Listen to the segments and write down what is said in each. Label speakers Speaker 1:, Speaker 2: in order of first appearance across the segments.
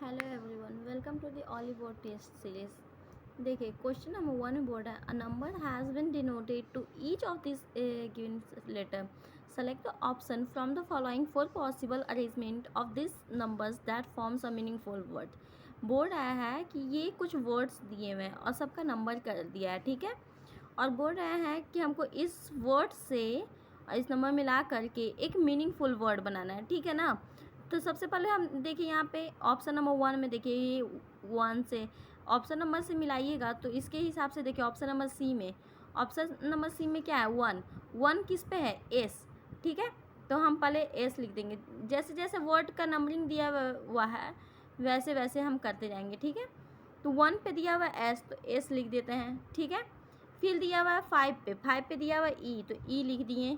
Speaker 1: Hello everyone, welcome to the Oliveboard test series. देखिए question number 1 में board है a number has been denoted to each of this given letter. Select the option from the following four possible arrangement of this numbers that forms a meaningful word. Board आया है कि ये कुछ words दिए हुए हैं और सबका नंबर कर दिया है, ठीक है। और बोर्ड आया है कि हमको इस वर्ड से इस नंबर मिला करके एक मीनिंगफुल वर्ड बनाना है, ठीक है ना। तो सबसे पहले हम देखिए यहाँ पे ऑप्शन नंबर 1 में देखिए ये 1 से ऑप्शन नंबर से मिलाइएगा तो इसके हिसाब से देखिए ऑप्शन नंबर सी में, ऑप्शन नंबर सी में क्या है 1, 1 किस पे है एस, ठीक है। तो हम पहले एस लिख देंगे, जैसे जैसे वर्ड का नंबरिंग दिया हुआ है वैसे वैसे हम करते जाएंगे, ठीक है। तो 1 पे दिया हुआ एस तो एस लिख देते हैं, ठीक है। फिर दिया हुआ है 5 पे दिया हुआ ई तो ई लिख दिए,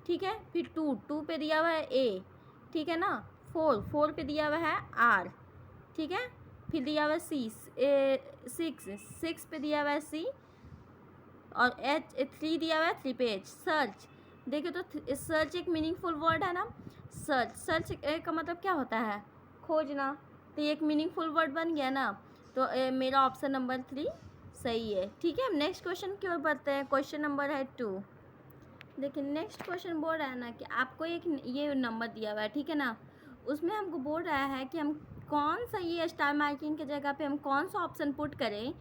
Speaker 1: ठीक है। फिर 2 पे दिया हुआ है ए, ठीक है ना। 4 पे दिया हुआ है आर, ठीक है। फिर दिया हुआ है सी, 6 पे दिया हुआ है सी और एच 3 दिया हुआ है 3 पे एच। सर्च देखिए तो सर्च एक मीनिंगफुल वर्ड है ना। सर्च का मतलब क्या होता है, खोजना। तो ये एक मीनिंगफुल वर्ड बन गया ना। तो मेरा ऑप्शन नंबर 3 सही है, ठीक है। नेक्स्ट क्वेश्चन की ओर बढ़ते हैं। क्वेश्चन नंबर है 2। देखिए नेक्स्ट क्वेश्चन बोल रहा है ना कि आपको एक ये नंबर दिया हुआ है, ठीक है ना। उसमें हमको बोल रहा है कि हम कौन सा ये स्टार मार्किंग की जगह पे हम कौन सा ऑप्शन पुट करें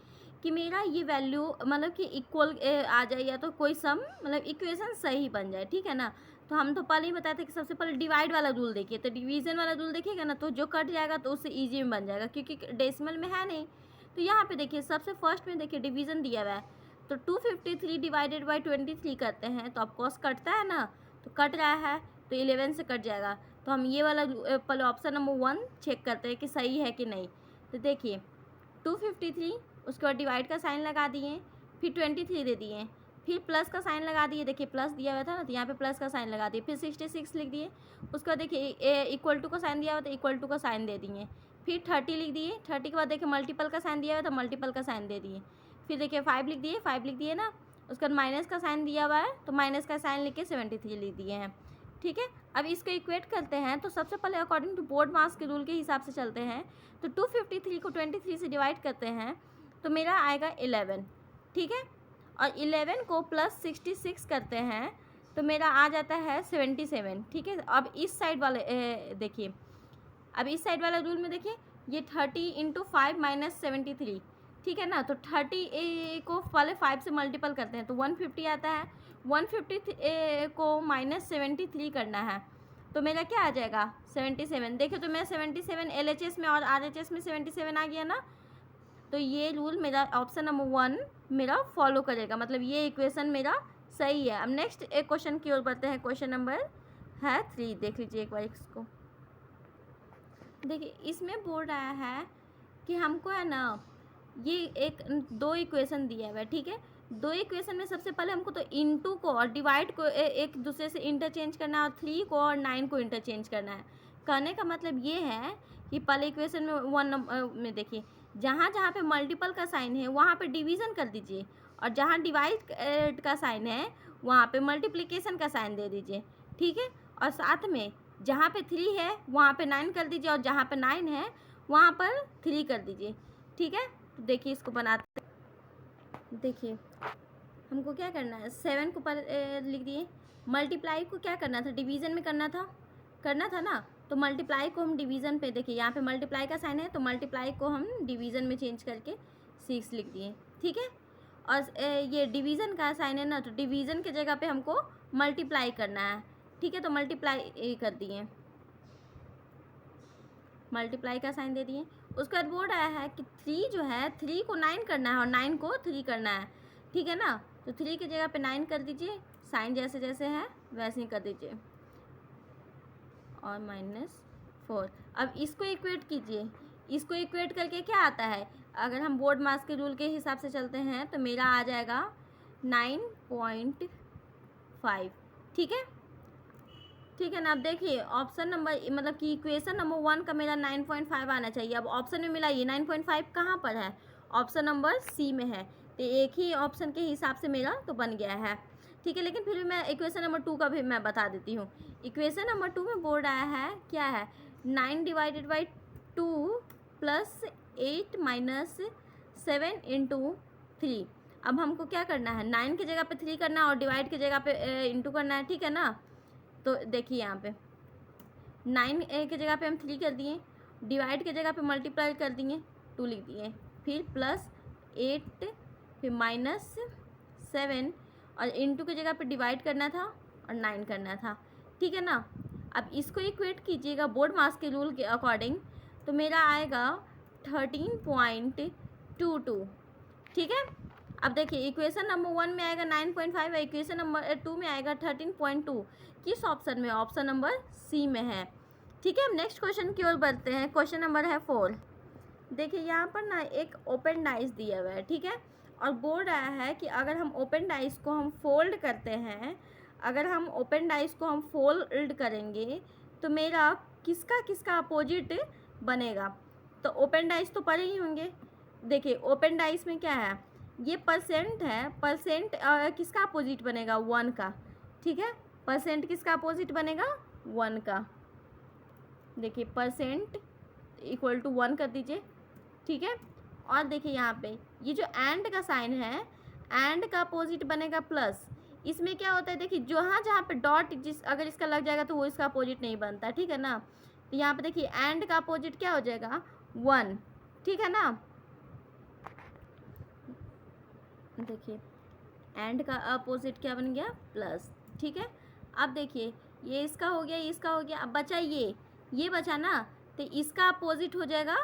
Speaker 1: कि मेरा ये वैल्यू मतलब कि इक्वल आ जाए या तो कोई सम मतलब इक्वेशन सही बन जाए, ठीक है ना। तो हम तो पहले ही बताए थे कि सबसे पहले डिवाइड वाला रूल देखिए, तो डिवीजन वाला रूल देखिएगा ना तो जो कट जाएगा तो उससे ईजी में बन जाएगा क्योंकि डेसिमल में है नहीं। तो यहाँ पे देखिए सबसे फर्स्ट में देखिए डिवीज़न दिया हुआ है तो 253 डिवाइडेड बाई 23 करते हैं तो ऑफकोर्स कटता है ना, तो कट रहा है तो 11 से कट जाएगा। तो हम ये वाला पहले ऑप्शन नंबर 1 चेक करते हैं कि सही है कि नहीं। तो देखिए 253 उसके बाद डिवाइड का साइन लगा दिए, फिर 23 दे दिए, फिर प्लस का साइन लगा दिए, देखिए प्लस दिया हुआ था ना तो यहाँ पे प्लस का साइन लगा दिए, फिर 66 लिख दिए। उसके बाद देखिए इक्वल टू का साइन दिया हुआ तो इक्वल टू का साइन दे दिए, फिर 30 लिख दिए। 30 के बाद देखिए मल्टीपल का साइन दिया हुआ तो मल्टीपल का साइन दे दिए, फिर देखिए 5 लिख दिए ना। उसके बाद माइनस का साइन दिया हुआ है तो माइनस का साइन लिख के 73 लिख दिए हैं, ठीक है। अब इसको इक्वेट करते हैं तो सबसे पहले अकॉर्डिंग टू बोर्ड मास के रूल के हिसाब से चलते हैं। तो 253 को 23 से डिवाइड करते हैं तो मेरा आएगा 11, ठीक है। और 11 को प्लस 66 करते हैं तो मेरा आ जाता है 77, ठीक है। अब इस साइड वाले देखिए, अब इस साइड वाला रूल में देखिए ये 30 इंटू 5 माइनस 73, ठीक है ना। तो 30 को पहले 5 से मल्टीपल करते हैं तो 150 आता है। 150 को माइनस 73 करना है तो मेरा क्या आ जाएगा 77। देखिए तो मैं 77 LHS में और RHS में 77 आ गया ना। तो ये रूल मेरा ऑप्शन नंबर 1 मेरा फॉलो करेगा, मतलब ये इक्वेशन मेरा सही है। अब नेक्स्ट एक क्वेश्चन की ओर बढ़ते हैं। क्वेश्चन नंबर है 3, देख लीजिए एक बार इसको। देखिए इसमें बोल रहा है कि हमको है ना ये एक 2 इक्वेशन दिया हुआ है, ठीक है। 2 इक्वेशन में सबसे पहले हमको तो इनटू को और डिवाइड को एक दूसरे से इंटरचेंज करना है और 3 को और 9 को इंटरचेंज करना है। कहने का मतलब ये है कि पहले इक्वेशन में 1 नंबर में देखिए जहाँ जहाँ पे मल्टीपल का साइन है वहाँ पे डिवीज़न कर दीजिए और जहाँ डिवाइड का साइन है वहाँ पे मल्टीप्लिकेशन का साइन दे दीजिए, ठीक है। और साथ में जहाँ पे 3 है वहाँ पे 9 कर दीजिए और जहाँ पे 9 है वहाँ पर 3 कर दीजिए, ठीक है। तो देखिए इसको बनाते, देखिए हमको क्या करना है 7 को पर लिख दिए। मल्टीप्लाई को क्या करना था, डिवीज़न में करना था ना। तो मल्टीप्लाई को हम डिवीज़न पे देखिए यहाँ पे मल्टीप्लाई का साइन है तो मल्टीप्लाई को हम डिवीज़न में चेंज करके 6 लिख दिए, ठीक है। और ये डिवीज़न का साइन है ना तो डिवीज़न की जगह पे हमको मल्टीप्लाई करना है, ठीक है। तो मल्टीप्लाई कर दिए, मल्टीप्लाई का साइन दे दिए। उसके बाद बोर्ड आया है कि 3 जो है 3 को 9 करना है और 9 को 3 करना है, ठीक है ना। तो 3 की जगह पे 9 कर दीजिए, साइन जैसे जैसे है वैसे ही कर दीजिए और -4। अब इसको इक्वेट कीजिए, इसको इक्वेट करके क्या आता है, अगर हम बोर्ड मास के रूल के हिसाब से चलते हैं तो मेरा आ जाएगा 9.5, ठीक है, ठीक है ना। अब देखिए ऑप्शन नंबर मतलब कि इक्वेशन नंबर 1 का मेरा 9.5 आना चाहिए। अब ऑप्शन में मिलाइए 9.5 कहाँ पर है, ऑप्शन नंबर सी में है। तो एक ही ऑप्शन के हिसाब से मेरा तो बन गया है, ठीक है। लेकिन फिर भी मैं इक्वेशन नंबर 2 का भी मैं बता देती हूँ। इक्वेशन नंबर 2 में बोर्ड आया है क्या है 9 divided by 2 plus 8 minus 7 into 3। अब हमको क्या करना है, 9 की जगह पे 3 करना है और डिवाइड की जगह पे इंटू करना है, ठीक है ना। तो देखिए यहाँ पे 9 की जगह पे हम 3 कर दिए, डिवाइड की जगह पे मल्टीप्लाई कर दिए, 2 लिख दिए, फिर प्लस 8, फिर माइनस 7 और इंटू की जगह पे डिवाइड करना था और 9 करना था, ठीक है ना। अब इसको इक्वेट कीजिएगा बोर्ड मास के रूल के अकॉर्डिंग, तो मेरा आएगा 13.22, ठीक है। अब देखिए इक्वेशन नंबर 1 में आएगा 9.5 और इक्वेशन नंबर 2 में आएगा 13.2। किस ऑप्शन में? ऑप्शन नंबर सी में है, ठीक है। अब नेक्स्ट क्वेश्चन की ओर बढ़ते हैं। क्वेश्चन नंबर है 4। देखिए यहाँ पर ना एक ओपन डाइस दिया हुआ है, ठीक है, और बोल रहा है कि अगर हम ओपन डाइस को हम फोल्ड करते हैं, अगर हम ओपन डाइस को हम फोल्ड करेंगे तो मेरा किसका किसका अपोजिट बनेगा। तो ओपन डाइस तो पढ़े ही होंगे। देखिए ओपन डाइस में क्या है, ये परसेंट है, परसेंट किसका अपोजिट बनेगा, 1 का, ठीक है। परसेंट किसका अपोजिट बनेगा, 1 का। देखिए परसेंट इक्वल टू 1 कर दीजिए, ठीक है। और देखिए यहाँ पे ये जो एंड का साइन है, एंड का अपोजिट बनेगा प्लस। इसमें क्या होता है, देखिए जहाँ पे डॉट अगर इसका लग जाएगा तो वो इसका अपोजिट नहीं बनता, ठीक है ना। तो यहाँ पे देखिए एंड का अपोजिट क्या हो जाएगा, 1, ठीक है ना। देखिए एंड का अपोजिट क्या बन गया, प्लस, ठीक है। अब देखिए ये इसका हो गया, ये इसका हो गया, अब बचा ये बचा ना, तो इसका अपोजिट हो जाएगा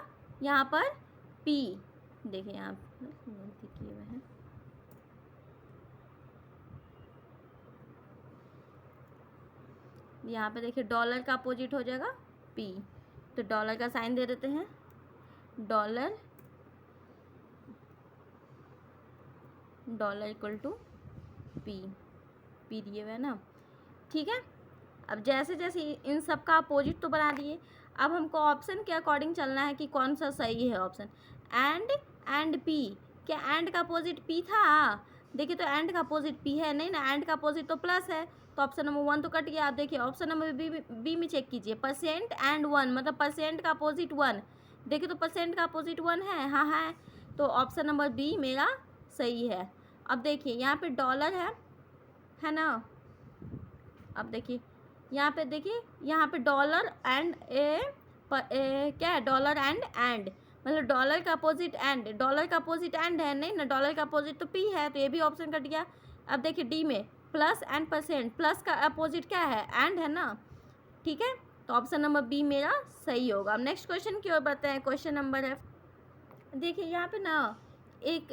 Speaker 1: यहाँ पर P। देखिए यहाँ गलती किए हुए हैं, यहाँ पे देखिए डॉलर का अपोजिट हो जाएगा P, तो डॉलर का साइन दे देते हैं, डॉलर इक्वल टू P दिए हुए है ना, ठीक है। अब जैसे जैसे इन सब का अपोजिट तो बना दिए, अब हमको ऑप्शन के अकॉर्डिंग चलना है कि कौन सा सही है ऑप्शन। एंड पी, क्या एंड का अपोजिट पी था? देखिए तो एंड का अपोजिट पी है नहीं ना, एंड का अपोजिट तो प्लस है, तो ऑप्शन नंबर 1 तो कट गया। आप देखिए ऑप्शन नंबर बी में चेक कीजिए, परसेंट एंड 1, मतलब परसेंट का अपोजिट 1। देखिए तो परसेंट का अपोजिट 1 है, हाँ है, तो ऑप्शन नंबर बी मेरा सही है। अब देखिए यहाँ पे डॉलर है ना। अब देखिए यहाँ पे, देखिए यहाँ पे डॉलर एंड क्या है, डॉलर एंड मतलब डॉलर का अपोजिट एंड, डॉलर का अपोजिट एंड है नहीं ना, डॉलर का अपोजिट तो पी है, तो ये भी ऑप्शन कट गया। अब देखिए डी में प्लस एंड परसेंट, प्लस का अपोजिट क्या है, एंड है ना, ठीक है, तो ऑप्शन नंबर बी मेरा सही होगा। अब नेक्स्ट क्वेश्चन की ओर बढ़ते हैं। क्वेश्चन नंबर है, देखिए यहाँ पे ना एक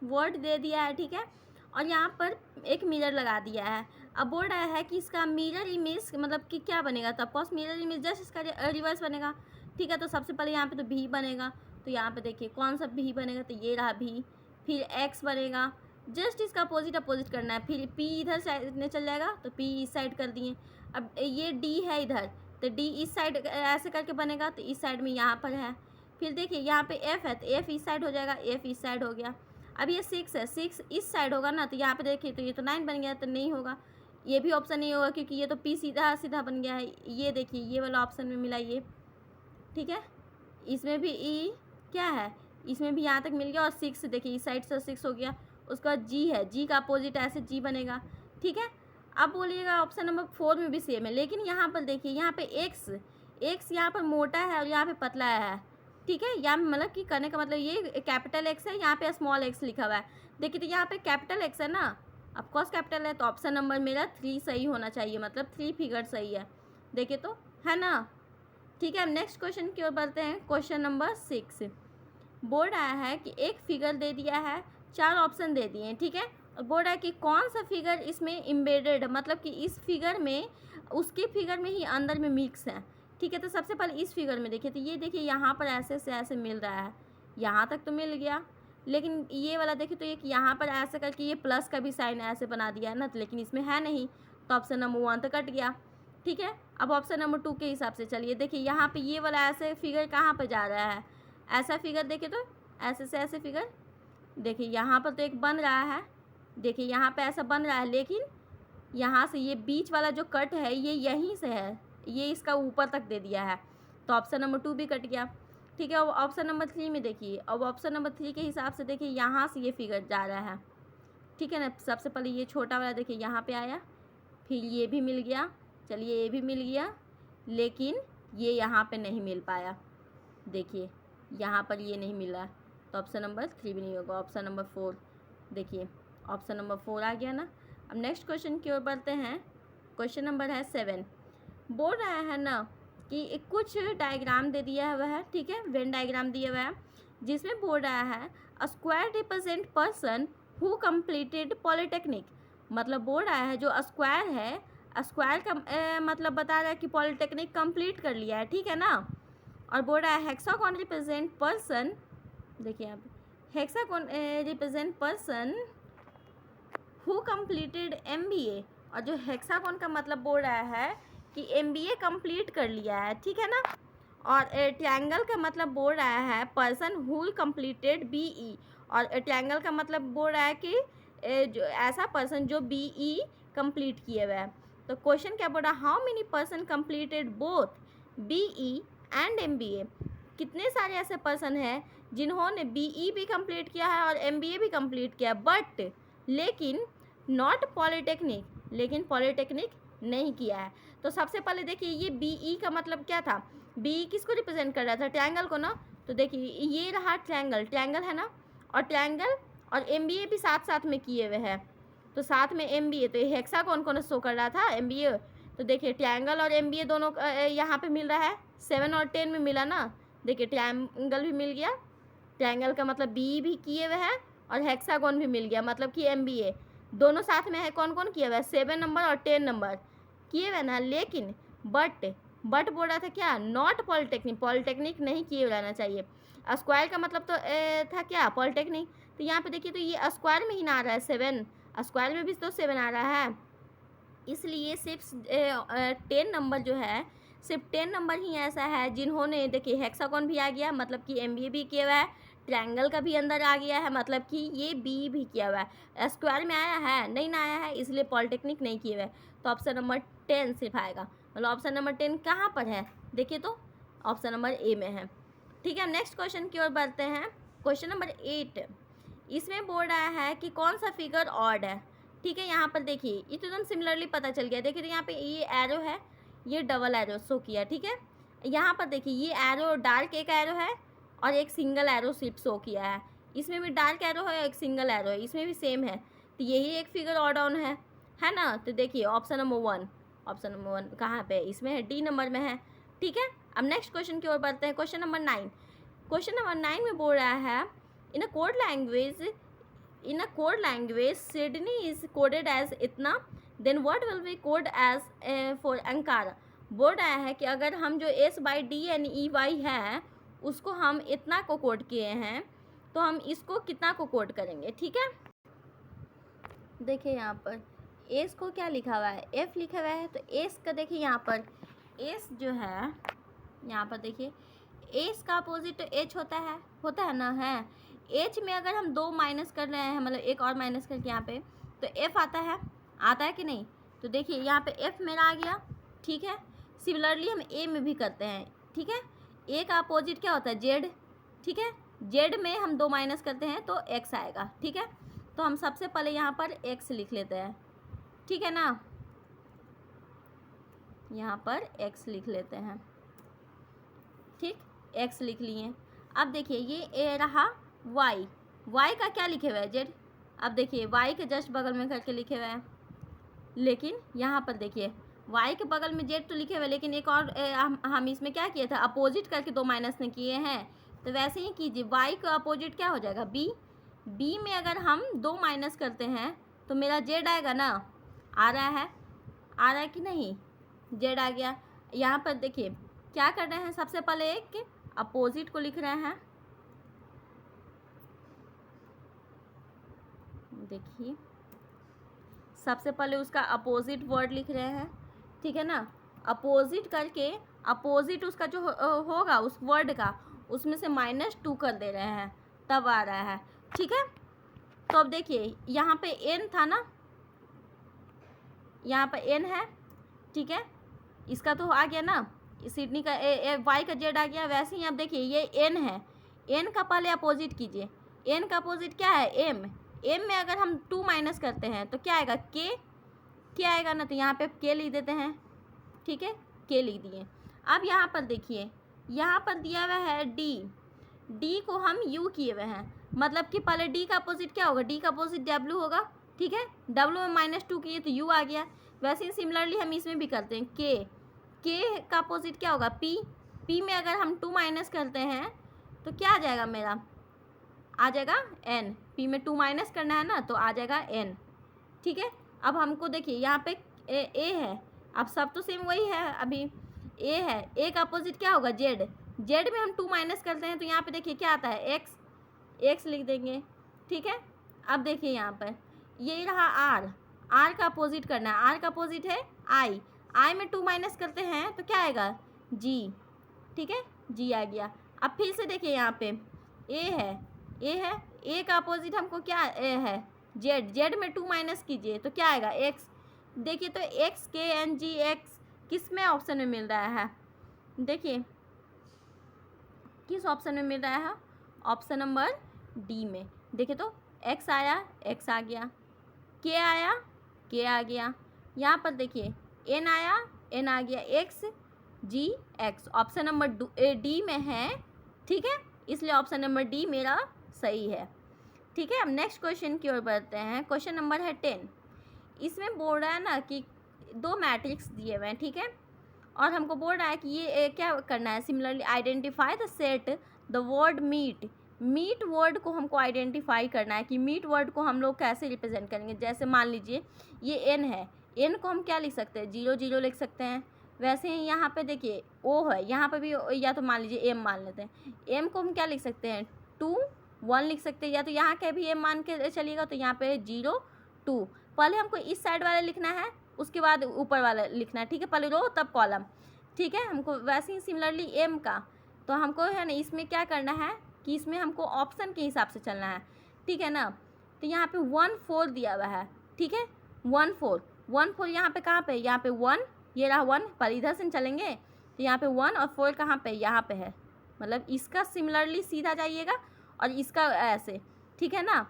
Speaker 1: वर्ड दे दिया है, ठीक है, और यहाँ पर एक मिरर लगा दिया है। अब बोल रहा है कि इसका मिरर इमेज मतलब कि क्या बनेगा, तो ऑफकोर्स मिरर इमेज जस्ट इसका रिवर्स बनेगा, ठीक है। तो सबसे पहले यहाँ पे तो भी बनेगा, तो यहाँ पे देखिए कौन सा भी बनेगा, तो ये रहा भी, फिर एक्स बनेगा, जस्ट इसका अपोजिट करना है, फिर पी इधर साइड में चल जाएगा, तो पी इस साइड कर दिए। अब ये डी है इधर, तो डी इस साइड ऐसे करके बनेगा, तो इस साइड में यहाँ पर है। फिर देखिए यहाँ पे एफ है, तो एफ इस साइड हो जाएगा, एफ इस साइड हो गया। अब ये 6 है, 6 इस साइड होगा ना, तो यहाँ पे देखिए तो ये तो 9 बन गया, तो नहीं होगा, ये भी ऑप्शन नहीं होगा क्योंकि ये तो पी सीधा सीधा बन गया है। ये देखिए ये वाला ऑप्शन में मिला ये, ठीक है। इसमें भी ई क्या है, इसमें भी यहाँ तक मिल गया, और 6 देखिए इस साइड से 6 हो गया। उसका बाद जी है, जी का अपोजिट ऐसे जी बनेगा, ठीक है। अब बोलिएगा ऑप्शन नंबर 4 में भी सेम है, लेकिन यहाँ पर देखिए यहाँ पे एक्स यहाँ पर मोटा है और यहाँ पे पतला है, ठीक है। यहाँ मतलब कि करने का मतलब ये कैपिटल एक्स है, यहाँ पे स्मॉल एक्स लिखा हुआ है। देखिए तो यहाँ पे कैपिटल एक्स है ना, ऑफकोर्स कैपिटल है, तो ऑप्शन नंबर मेरा 3 सही होना चाहिए, मतलब 3 फिगर सही है, देखिए तो है ना, ठीक है। अब नेक्स्ट क्वेश्चन की ओर बढ़ते हैं। क्वेश्चन नंबर 6 बोल रहा है कि एक फिगर दे दिया है, 4 ऑप्शन दे दिए हैं, ठीक है, और बोल रहा है कि कौन सा फिगर इसमें एम्बेडेड, मतलब कि इस फिगर में उसके फिगर में ही अंदर में मिक्स है, ठीक है। तो सबसे पहले इस फिगर में देखिए, तो ये देखिए यहाँ पर ऐसे से ऐसे मिल रहा है, यहाँ तक तो मिल गया, लेकिन ये वाला देखिए तो एक यहाँ पर ऐसे करके ये प्लस का भी साइन ऐसे बना दिया है ना, तो लेकिन इसमें है नहीं, तो ऑप्शन नंबर 1 तो कट गया, ठीक है। अब ऑप्शन नंबर 2 के हिसाब से चलिए, देखिए यहाँ पे ये वाला ऐसे फिगर कहाँ पर जा रहा है, ऐसा फिगर देखिए तो ऐसे से ऐसे फिगर, देखिए यहाँ पर तो एक बन रहा है, देखिए यहाँ पे ऐसा बन रहा है, लेकिन यहाँ से ये बीच वाला जो कट है ये यहीं से है, ये इसका ऊपर तक दे दिया है, तो ऑप्शन नंबर 2 भी कट गया। ठीक है। अब ऑप्शन नंबर 3 में देखिए, अब ऑप्शन नंबर 3 के हिसाब से देखिए यहाँ से ये फिगर जा रहा है, ठीक है ना। सबसे पहले ये छोटा वाला देखिए यहाँ पे आया, फिर ये भी मिल गया, चलिए ये भी मिल गया, लेकिन ये यहाँ पे नहीं मिल पाया, देखिए यहाँ पर ये नहीं मिला, तो ऑप्शन नंबर 3 भी नहीं होगा। ऑप्शन नंबर 4 देखिए, ऑप्शन नंबर 4 आ गया ना। अब नेक्स्ट क्वेश्चन की ओर बढ़ते हैं। क्वेश्चन नंबर है 7। बोल रहा है ना कि कुछ डायग्राम दे दिया है वह, ठीक है, वेन डायग्राम दिया हुआ है, जिसमें बोल रहा है a square represent person who completed polytechnic. मतलब बोल रहा है जो स्क्वायर है, स्क्वायर का मतलब बता रहा है कि पॉलिटेक्निक कंप्लीट कर लिया है, ठीक है ना। और बोल रहा है हेक्सागोन रिप्रेजेंट पर्सन, देखिए यहाँ पे hexagon represent person who completed MBA। और जो हेक्सागोन का मतलब बोल रहा है कि MBA कंप्लीट कर लिया है, ठीक है ना। और ट्रायंगल का मतलब बोल रहा है पर्सन हु कंप्लीटेड BE। और ट्रायंगल का मतलब बोल रहा है कि जो ऐसा पर्सन जो BE कंप्लीट किए हुए है। तो क्वेश्चन क्या बोल रहा है, how many person completed both BE and MBA। कितने सारे ऐसे पर्सन हैं जिन्होंने BE भी कंप्लीट किया है और MBA भी कंप्लीट किया, बट लेकिन नॉट पॉलिटेक्निक, लेकिन पॉलिटेक्निक नहीं किया है। तो सबसे पहले देखिए ये BE का मतलब क्या था, BE किसको रिप्रेजेंट कर रहा था, ट्रायंगल को ना। तो देखिए ये रहा ट्रायंगल, ट्रायंगल है ना, और ट्रायंगल और MBA भी साथ साथ में किए हुए हैं, तो साथ में MBA, तो ये हेक्सागोन को ना शो कर रहा था MBA। तो देखिए ट्रायंगल और MBA दोनों यहाँ पे मिल रहा है, 7 और 10 में मिला ना। देखिए ट्रायंगल भी मिल गया, ट्रायंगल का मतलब BE भी किए हुए हैं, और हेक्सागोन भी मिल गया मतलब कि MBA दोनों साथ में है। कौन कौन किया हुआ है, 7 नंबर और 10 नंबर किए हुए ना। लेकिन बट बोल रहा था क्या, नॉट पॉलिटेक्निक, पॉलिटेक्निक नहीं किए रहना चाहिए। स्क्वायर का मतलब तो था क्या, पॉलिटेक्निक। तो यहाँ पे देखिए तो ये स्क्वायर में ही ना आ रहा है 7, स्क्वायर में भी तो 7 आ रहा है, इसलिए सिर्फ 10 नंबर जो है, सिर्फ 10 नंबर ही ऐसा है जिन्होंने, देखिए हेक्सागोन भी आ गया मतलब कि MBA भी किया हुआ है, ट्रायंगल का भी अंदर आ गया है मतलब कि ये BE भी किया हुआ है। स्क्वायर में आया है नहीं ना आया है, इसलिए पॉलिटेक्निक नहीं किए हुए। तो ऑप्शन नंबर 10 सिर्फ आएगा, मतलब ऑप्शन नंबर 10 कहाँ पर है, देखिए तो ऑप्शन नंबर A में है, ठीक है। नेक्स्ट क्वेश्चन की ओर बढ़ते हैं। क्वेश्चन नंबर 8, इसमें बोल रहा है कि कौन सा फिगर ऑड है, ठीक है। यहाँ पर देखिए ये तो एकदम सिमिलरली पता चल गया, देखिए तो यहाँ पे ये एरो है, ये डबल एरो शो किया, ठीक है। यहाँ पर देखिए ये एरो डार्क एक एरो है और एक सिंगल एरो सिर्फ शो किया है, इसमें भी डार्क एरो है, एक सिंगल एरो है, इसमें भी सेम है, तो यही एक फिगर ऑड ऑन है ना। तो देखिए ऑप्शन नंबर 1, ऑप्शन नंबर 1 कहाँ पे है, इसमें है, D नंबर में है, ठीक है। अब नेक्स्ट क्वेश्चन की ओर बढ़ते हैं। क्वेश्चन नंबर 9, क्वेश्चन नंबर 9 में बोल रहा है इन a code language Sydney is coded as इतना, then what will be code as for Ankara। बोल रहा है कि अगर हम जो SDNEY है उसको हम इतना को कोड किए हैं, तो हम इसको कितना को कोड करेंगे, ठीक है। देखिए यहाँ पर एस को क्या लिखा हुआ है, F लिखा हुआ है, तो एस का देखिए यहाँ पर एस जो है, यहाँ पर देखिए एस का अपोजिट तो H होता है ना, है H में अगर हम 2 माइनस कर रहे हैं, मतलब एक और माइनस करके यहाँ पे, तो F आता है कि नहीं। तो देखिए यहाँ पे F मेरा आ गया, ठीक है। सिमिलरली हम A में भी करते हैं, ठीक है। A का अपोजिट क्या होता है, Z, ठीक है। Z में हम 2 माइनस करते हैं तो X आएगा, ठीक है। तो हम सबसे पहले यहाँ पर X लिख लेते हैं, ठीक है ना, यहाँ पर X लिख लेते हैं, ठीक, X लिख लिए। अब देखिए ये A रहा y का क्या लिखे हुए है, Z। अब देखिए y के जस्ट बगल में करके लिखे हुए हैं, लेकिन यहाँ पर देखिए y के बगल में Z तो लिखे हुए, लेकिन एक और हम इसमें क्या किए थे, अपोजिट करके 2 माइनस ने किए हैं। तो वैसे ही कीजिए, y का अपोजिट क्या हो जाएगा, B में अगर हम 2 माइनस करते हैं तो मेरा Z आएगा ना, आ रहा है कि नहीं, Z आ गया। यहाँ पर देखिए क्या कर रहे हैं, सबसे पहले एक अपोजिट को लिख रहे हैं, देखिए सबसे पहले उसका अपोजिट वर्ड लिख रहे हैं, ठीक है ना। अपोजिट करके अपोजिट उसका जो होगा उस वर्ड का, उसमें से -2 कर दे रहे हैं, तब आ रहा है, ठीक है। तो अब देखिए यहाँ पे n था ना, यहाँ पे n है, ठीक है, इसका तो आ गया ना, सिडनी का वाई का जेड आ गया। वैसे ही अब देखिए ये एन है, एन का पहले अपोजिट कीजिए, एन का अपोजिट क्या है एम, एम में अगर हम 2 माइनस करते हैं तो क्या आएगा के आएगा ना, तो यहाँ पे के लिख देते हैं, ठीक है, के लिख दिए। अब यहाँ पर देखिए, यहाँ पर दिया हुआ है डी को हम यू किए हुए हैं, मतलब कि पहले डी का अपोजिट क्या होगा, डी का अपोजिट डब्ल्यू होगा, ठीक है, डब्ल्यू में -2 किए तो यू आ गया। वैसे ही सिमिलरली हम इसमें भी करते हैं, के का अपोजिट क्या होगा पी में अगर हम 2 माइनस करते हैं तो क्या आ जाएगा मेरा, आ जाएगा एन, पी में 2 माइनस करना है ना तो आ जाएगा एन, ठीक है। अब हमको देखिए यहाँ पे ए है, अब सब तो सेम वही है, अभी ए है, ए का अपोजिट क्या होगा जेड, जेड में हम 2 माइनस करते हैं तो यहाँ पे देखिए क्या आता है एक्स लिख देंगे, ठीक है। अब देखिए यहाँ पर ये रहा आर का अपोजिट करना है, आर का अपोजिट है आई में 2 माइनस करते हैं तो क्या आएगा जी, ठीक है, जी आ गया। अब फिर से देखिए यहाँ पे ए है, ए का अपोजिट हमको क्या है जेड में 2 माइनस कीजिए तो क्या आएगा एक्स, देखिए तो एक्स के एन जी एक्स किस में ऑप्शन में मिल रहा है, देखिए किस ऑप्शन में मिल रहा है, ऑप्शन नंबर डी में। देखिए तो एक्स आया, एक्स आ गया, के आया, के आ गया, यहाँ पर देखिए एन आया, एन आ गया, एक्स जी एक्स ऑप्शन नंबर डी में है, ठीक है, इसलिए ऑप्शन नंबर डी मेरा सही है, ठीक है। अब नेक्स्ट क्वेश्चन की ओर बढ़ते हैं। क्वेश्चन नंबर है 10। इसमें बोल रहा है ना कि 2 मैट्रिक्स दिए हुए हैं, ठीक है, और हमको बोल रहा है कि ये क्या करना है, similarly identify the set the word meet word को हमको आइडेंटिफाई करना है कि मीट वर्ड को हम लोग कैसे रिप्रेजेंट करेंगे। जैसे मान लीजिए ये एन है, एन को हम क्या लिख सकते हैं 0 लिख सकते हैं। वैसे ही यहाँ पे देखिए ओ है, यहाँ पे भी या तो मान लीजिए एम मान लेते हैं, एम को हम क्या लिख सकते हैं 2 1 लिख सकते हैं, या तो यहाँ के भी एम मान के चलिएगा तो यहाँ पे 0 2। पहले हमको इस साइड वाला लिखना है, उसके बाद ऊपर वाला लिखना है, ठीक है, पहले रो तब कॉलम, ठीक है। हमको वैसे ही सिमिलरली एम का तो हमको है ना इसमें क्या करना है कि इसमें हमको ऑप्शन के हिसाब से चलना है, ठीक है ना। तो यहाँ पे 1 4 दिया हुआ है, ठीक है, 1 4 यहाँ पे कहाँ पे, यहाँ पे 1, ये रहा 1, पर इधर से चलेंगे तो यहाँ पे 1 और 4 कहाँ पे, यहाँ पे है, मतलब इसका सिमिलरली सीधा जाइएगा और इसका ऐसे, ठीक है ना।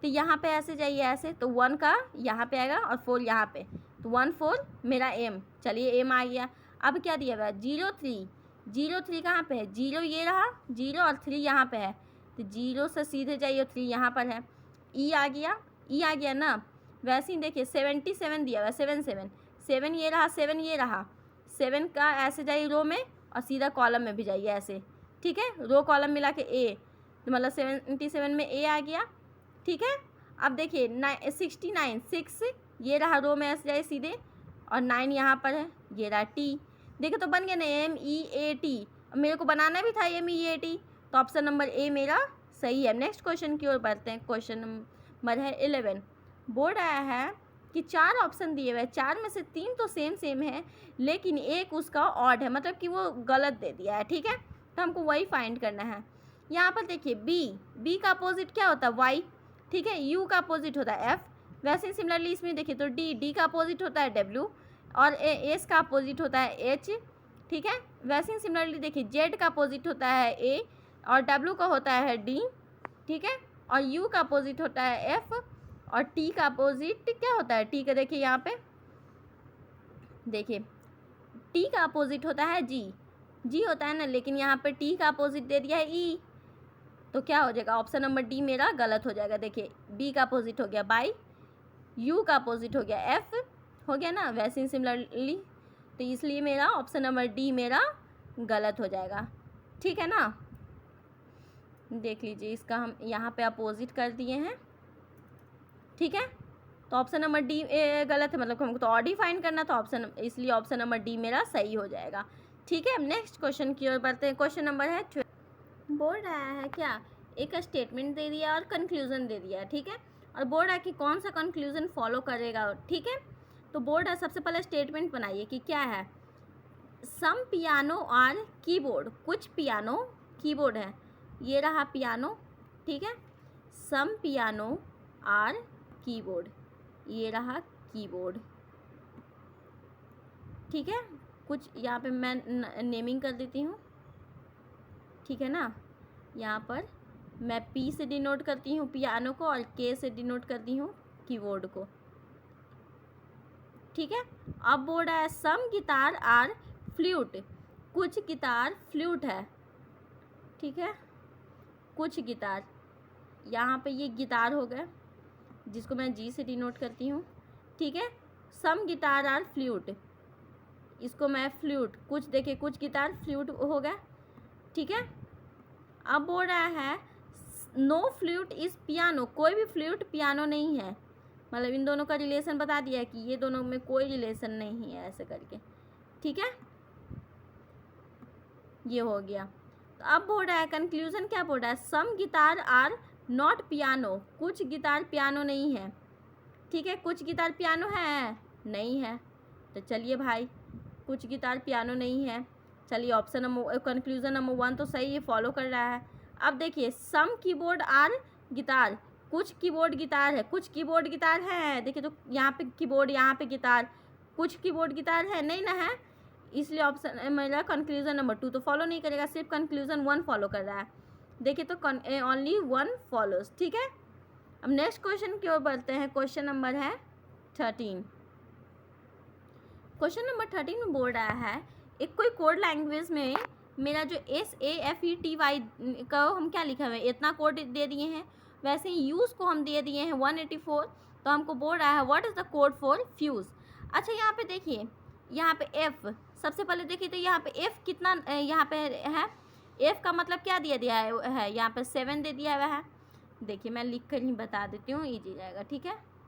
Speaker 1: तो यहाँ पे ऐसे जाइए ऐसे, तो 1 का यहाँ पे आएगा और 4 यहाँ पे, तो 1 4 मेरा एम, चलिए एम आ गया। अब क्या दिया हुआ है 0 3 कहाँ पे है, 0 ये रहा 0 और 3 यहाँ पे है, तो 0 से सीधे जाइए 3 यहाँ पर है, ई आ गया ना। वैसे ही देखिए 77 दिया हुआ है, 7 ये रहा, 7 ये रहा, 7 का ऐसे जाइए रो में और सीधा कॉलम में भी जाइए ऐसे, ठीक है, रो कॉलम मिला के ए, तो मतलब 77 में ए आ गया, ठीक है। अब देखिए 69 6 ये रहा रो में ऐसे जाइए सीधे और 9 यहाँ पर है, ये रहा टी, देखो तो बन गया ना MEAT, मेरे को बनाना भी था MEAT, तो ऑप्शन नंबर ए मेरा सही है। नेक्स्ट क्वेश्चन की ओर बढ़ते हैं। क्वेश्चन नंबर है 11। बोल रहा है कि 4 ऑप्शन दिए हुए हैं, 4 में से 3 तो सेम है लेकिन एक उसका ऑड है, मतलब कि वो गलत दे दिया है, ठीक है, तो हमको वही फाइंड करना है। यहाँ पर देखिए बी का अपोजिट क्या होता है वाई, ठीक है, यू का अपोजिट होता है एफ। वैसे ही सिमिलरली इसमें देखिए तो डी का अपोजिट होता है डब्ल्यू और एस का अपोजिट होता है एच, ठीक है। वैसे ही सिमिलरली देखिए जेड का अपोजिट होता है ए और डब्ल्यू का होता है डी, ठीक है, और यू का अपोजिट होता है एफ और टी का अपोजिट क्या होता है, टी का देखिए यहाँ पे देखिए टी का अपोजिट होता है जी होता है ना, लेकिन यहाँ पे टी का अपोजिट दे दिया है ई, तो क्या हो जाएगा ऑप्शन नंबर डी मेरा गलत हो जाएगा। देखिए बी का अपोजिट हो गया बाई, यू का अपोजिट हो गया एफ, हो गया ना। वैसे ही सिमिलरली तो इसलिए मेरा ऑप्शन नंबर डी मेरा गलत हो जाएगा, ठीक है ना। देख लीजिए इसका हम यहाँ पे अपोजिट कर दिए हैं, ठीक है, तो ऑप्शन नंबर डी गलत है, मतलब हमको तो ऑड ही फाइंड करना था ऑप्शन, इसलिए ऑप्शन नंबर डी मेरा सही हो जाएगा, ठीक है। अब नेक्स्ट क्वेश्चन की ओर बढ़ते हैं। क्वेश्चन नंबर है 12। बोल रहा है क्या, एक स्टेटमेंट दे दिया और कंक्लूजन दे दिया, ठीक है, और बोल रहा है कि कौन सा कंक्लूजन फॉलो करेगा, ठीक है। तो बोल रहा है सबसे पहले स्टेटमेंट बनाइए कि क्या है, सम पियानो और कीबोर्ड, कुछ पियानो कीबोर्ड है, ये रहा पियानो, ठीक है, सम पियानो और कीबोर्ड, ये रहा कीबोर्ड, ठीक है, कुछ यहाँ पे मैं नेमिंग कर देती हूँ, ठीक है ना। यहाँ पर मैं P से डिनोट करती हूँ पियानो को और K से डिनोट करती हूँ कीबोर्ड को, ठीक है। अब बोर्ड है सम गिटार आर फ्लूट, कुछ गिटार फ्लूट है, ठीक है। कुछ गिटार, यहाँ पे ये गिटार हो गए जिसको मैं G से डिनोट करती हूँ, ठीक है। सम गिटार आर फ्लूट, इसको मैं फ्लूट, कुछ देखिए कुछ गिटार फ्लूट हो गया, ठीक है। अब बोल रहा है नो फ्लूट इज पियानो, कोई भी फ्लूट पियानो नहीं है, मतलब इन दोनों का रिलेशन बता दिया है कि ये दोनों में कोई रिलेशन नहीं है ऐसे करके, ठीक है। ये हो गया। तो अब बोल रहा है कंक्लूजन क्या बोल रहा है, सम गिटार आर नॉट पियानो, कुछ गिटार पियानो नहीं है, ठीक है। कुछ गिटार पियानो है, नहीं है, तो चलिए भाई कुछ गिटार पियानो नहीं है, चलिए ऑप्शन नंबर कंक्लूजन नंबर 1 तो सही है, फॉलो कर रहा है। अब देखिए सम कीबोर्ड आर गिटार, कुछ कीबोर्ड गिटार है, कुछ कीबोर्ड गिटार है, देखिए तो यहाँ पे कीबोर्ड यहाँ पे गिटार, कुछ कीबोर्ड गिटार है नहीं ना है, इसलिए ऑप्शन मेरा कंक्लूजन नंबर 2 तो फॉलो नहीं करेगा, सिर्फ कंक्लूजन 1 फॉलो कर रहा है। देखिए तो ओनली 1 फॉलोज, ठीक है। अब नेक्स्ट क्वेश्चन की ओर बढ़ते हैं, क्वेश्चन नंबर है 13। क्वेश्चन नंबर 13 में बोल रहा है एक कोई कोड लैंग्वेज में मेरा जो SAFETY का हम क्या लिखा हुआ है, इतना कोड दे दिए हैं, वैसे ही यूज़ को हम दे दिए हैं 184, तो हमको बोल रहा है what is the code for fuse. अच्छा यहाँ पे देखिए, यहाँ पे F, सबसे पहले देखिए तो यहाँ पे F कितना यहाँ पे है, F का मतलब क्या दिया दिया है यहाँ पे 7 दे दिया हुआ है। देखिए मैं लिख कर ही बता देती हूँ, ईजी जाएगा, ठीक है।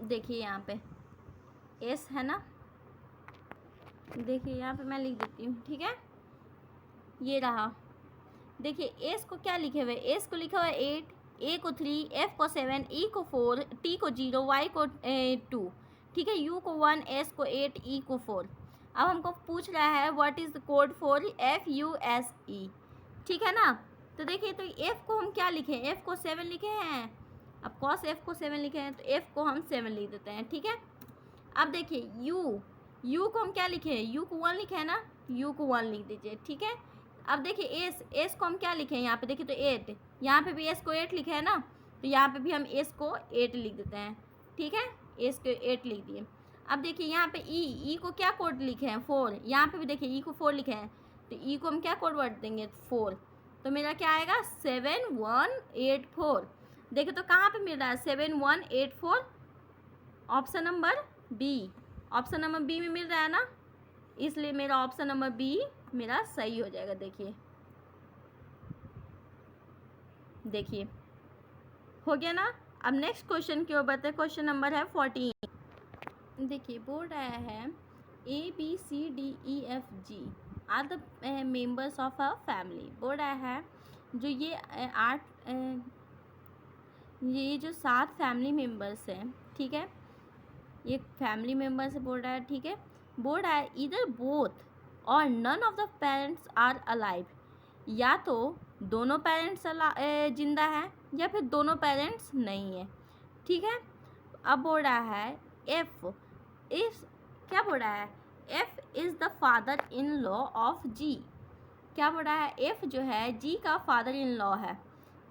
Speaker 1: देखिए यहाँ पे S है ना, देखिए यहाँ पे मैं लिख देती हूँ, ठीक है। ये रहा, देखिए S को क्या लिखे हुए, S को लिखा हुआ है 8, A को 3, F को 7, E को 4, T को 0, Y को 2, ठीक है। U को 1, S को 8, E को 4। अब हमको पूछ रहा है what is the code for FUSE, ठीक है ना। तो देखिए तो F को हम क्या लिखे, F को 7 लिखे हैं, अब कॉस F को 7 लिखे हैं तो F को हम 7 लिख देते हैं, ठीक है। अब देखिए U को हम क्या लिखे हैं, U को 1 लिखे हैं ना, U को 1 लिख दीजिए, ठीक है। अब देखिए S को हम क्या लिखे हैं, यहाँ पे देखिए तो 8, यहाँ पे भी S को 8 लिखे हैं ना, तो यहाँ पे भी हम S को 8 लिख देते हैं, ठीक है। S को 8 लिख दिए। अब देखिए यहाँ पे E को क्या कोड लिखे हैं 4, यहाँ पे भी देखिए E को 4 लिखे हैं, तो E को हम क्या कोड वर्ड देंगे 4, तो मेरा क्या आएगा 7184। देखिए तो कहाँ पे मिल रहा है 7184, option number B, option number B में मिल रहा है ना, इसलिए मेरा ऑप्शन नंबर B मेरा सही हो जाएगा। देखिए हो गया ना। अब नेक्स्ट क्वेश्चन की ओर बढ़ते हैं, क्वेश्चन नंबर है 14। देखिए बोल रहा है ABCDEFG are the members of a family. बोल रहा है जो ये 7 फैमिली मेंबर्स हैं, ठीक है, ये फैमिली मेंबर से बोल रहा है, ठीक है। बोल रहा है इधर बोथ और none of the parents are alive, या तो दोनों पेरेंट्स जिंदा हैं या फिर दोनों पेरेंट्स नहीं है, ठीक है। अब बोल रहा है F इस क्या बोल रहा है, F is the father in law of G, क्या बोल रहा है F जो है G का फादर इन लॉ है,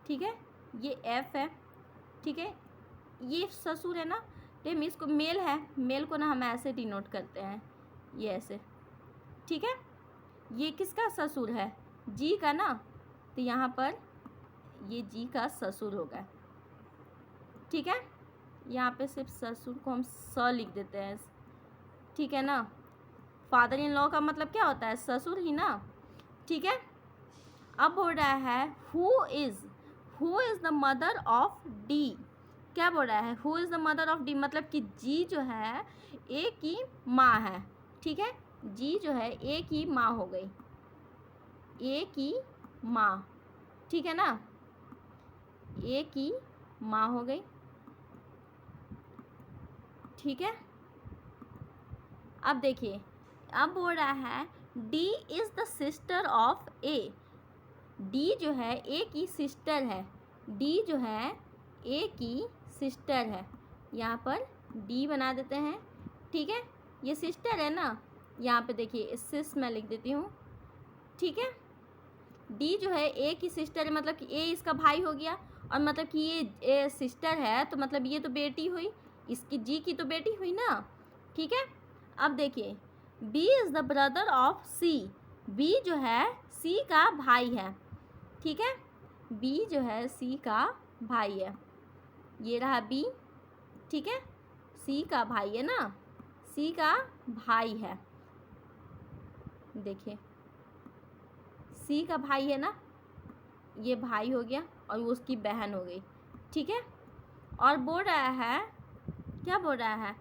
Speaker 1: ठीक है। ये F है, ठीक है, ये ससुर है ना, तो हम इसको मेल है, मेल को ना हम ऐसे डिनोट करते हैं, ये ऐसे, ठीक है। ये किसका ससुर है, जी का ना, तो यहाँ पर ये जी का ससुर होगा, ठीक है। यहाँ पे सिर्फ ससुर को हम स लिख देते हैं, ठीक है ना। फादर इन लॉ का मतलब क्या होता है, ससुर ही ना, ठीक है। अब बोल रहा है who is the mother of D, क्या बोल रहा है who is the mother of D, मतलब कि जी जो है ए की माँ है, ठीक है। जी जो है ए की माँ हो गई, ए की माँ, ठीक है ना, ए की माँ हो गई, ठीक है। अब देखिए अब बोल रहा है D is the sister of A, D जो है ए की सिस्टर है, डी जो है ए की सिस्टर है, यहाँ पर डी बना देते हैं, ठीक है। ये सिस्टर है ना, यहाँ पे देखिए सिस मैं लिख देती हूँ, ठीक है। डी जो है ए की सिस्टर है, मतलब कि ए इसका भाई हो गया, और मतलब कि ये सिस्टर है तो मतलब ये तो बेटी हुई, इसकी जी की तो बेटी हुई ना, ठीक है। अब देखिए B is the brother of C, B जो है सी का भाई है, ठीक है। बी जो है सी का भाई है, ये रहा बी, ठीक है। सी का भाई है ना, सी का भाई है, देखिए सी का भाई है ना, ये भाई हो गया और वो उसकी बहन हो गई, ठीक है। और बोल रहा है, क्या बोल रहा है,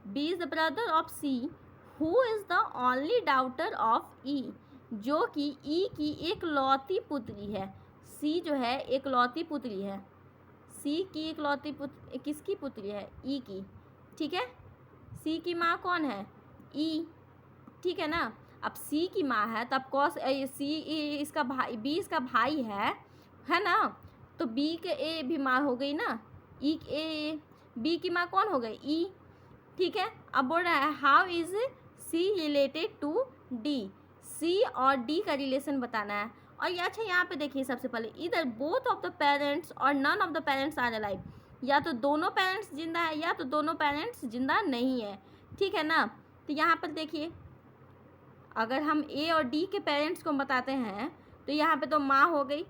Speaker 1: B is the brother of C who is the only daughter of E, जो कि ई की एक लौती पुत्री है। सी जो है एक लौती पुत्री है, सी की एक लौती किसकी पुत्री है, ई की, ठीक है। सी की माँ कौन है, ई, ठीक है ना। अब सी की माँ है तब कॉस सी इसका भाई, बी इसका भाई है ना, तो बी के ए भी माँ हो गई ना, ई ए, बी की माँ कौन हो गई, ई, ठीक है। अब बोल रहा है how is C related to D, C और डी का रिलेशन बताना है। और ये अच्छा यहाँ पे देखिए सबसे पहले इधर बोथ ऑफ द पेरेंट्स और none of the parents are alive, या तो दोनों पेरेंट्स जिंदा है या तो दोनों पेरेंट्स जिंदा नहीं है, ठीक है ना। तो यहाँ पर देखिए अगर हम ए और डी के पेरेंट्स को बताते हैं तो यहाँ पे तो माँ हो गई,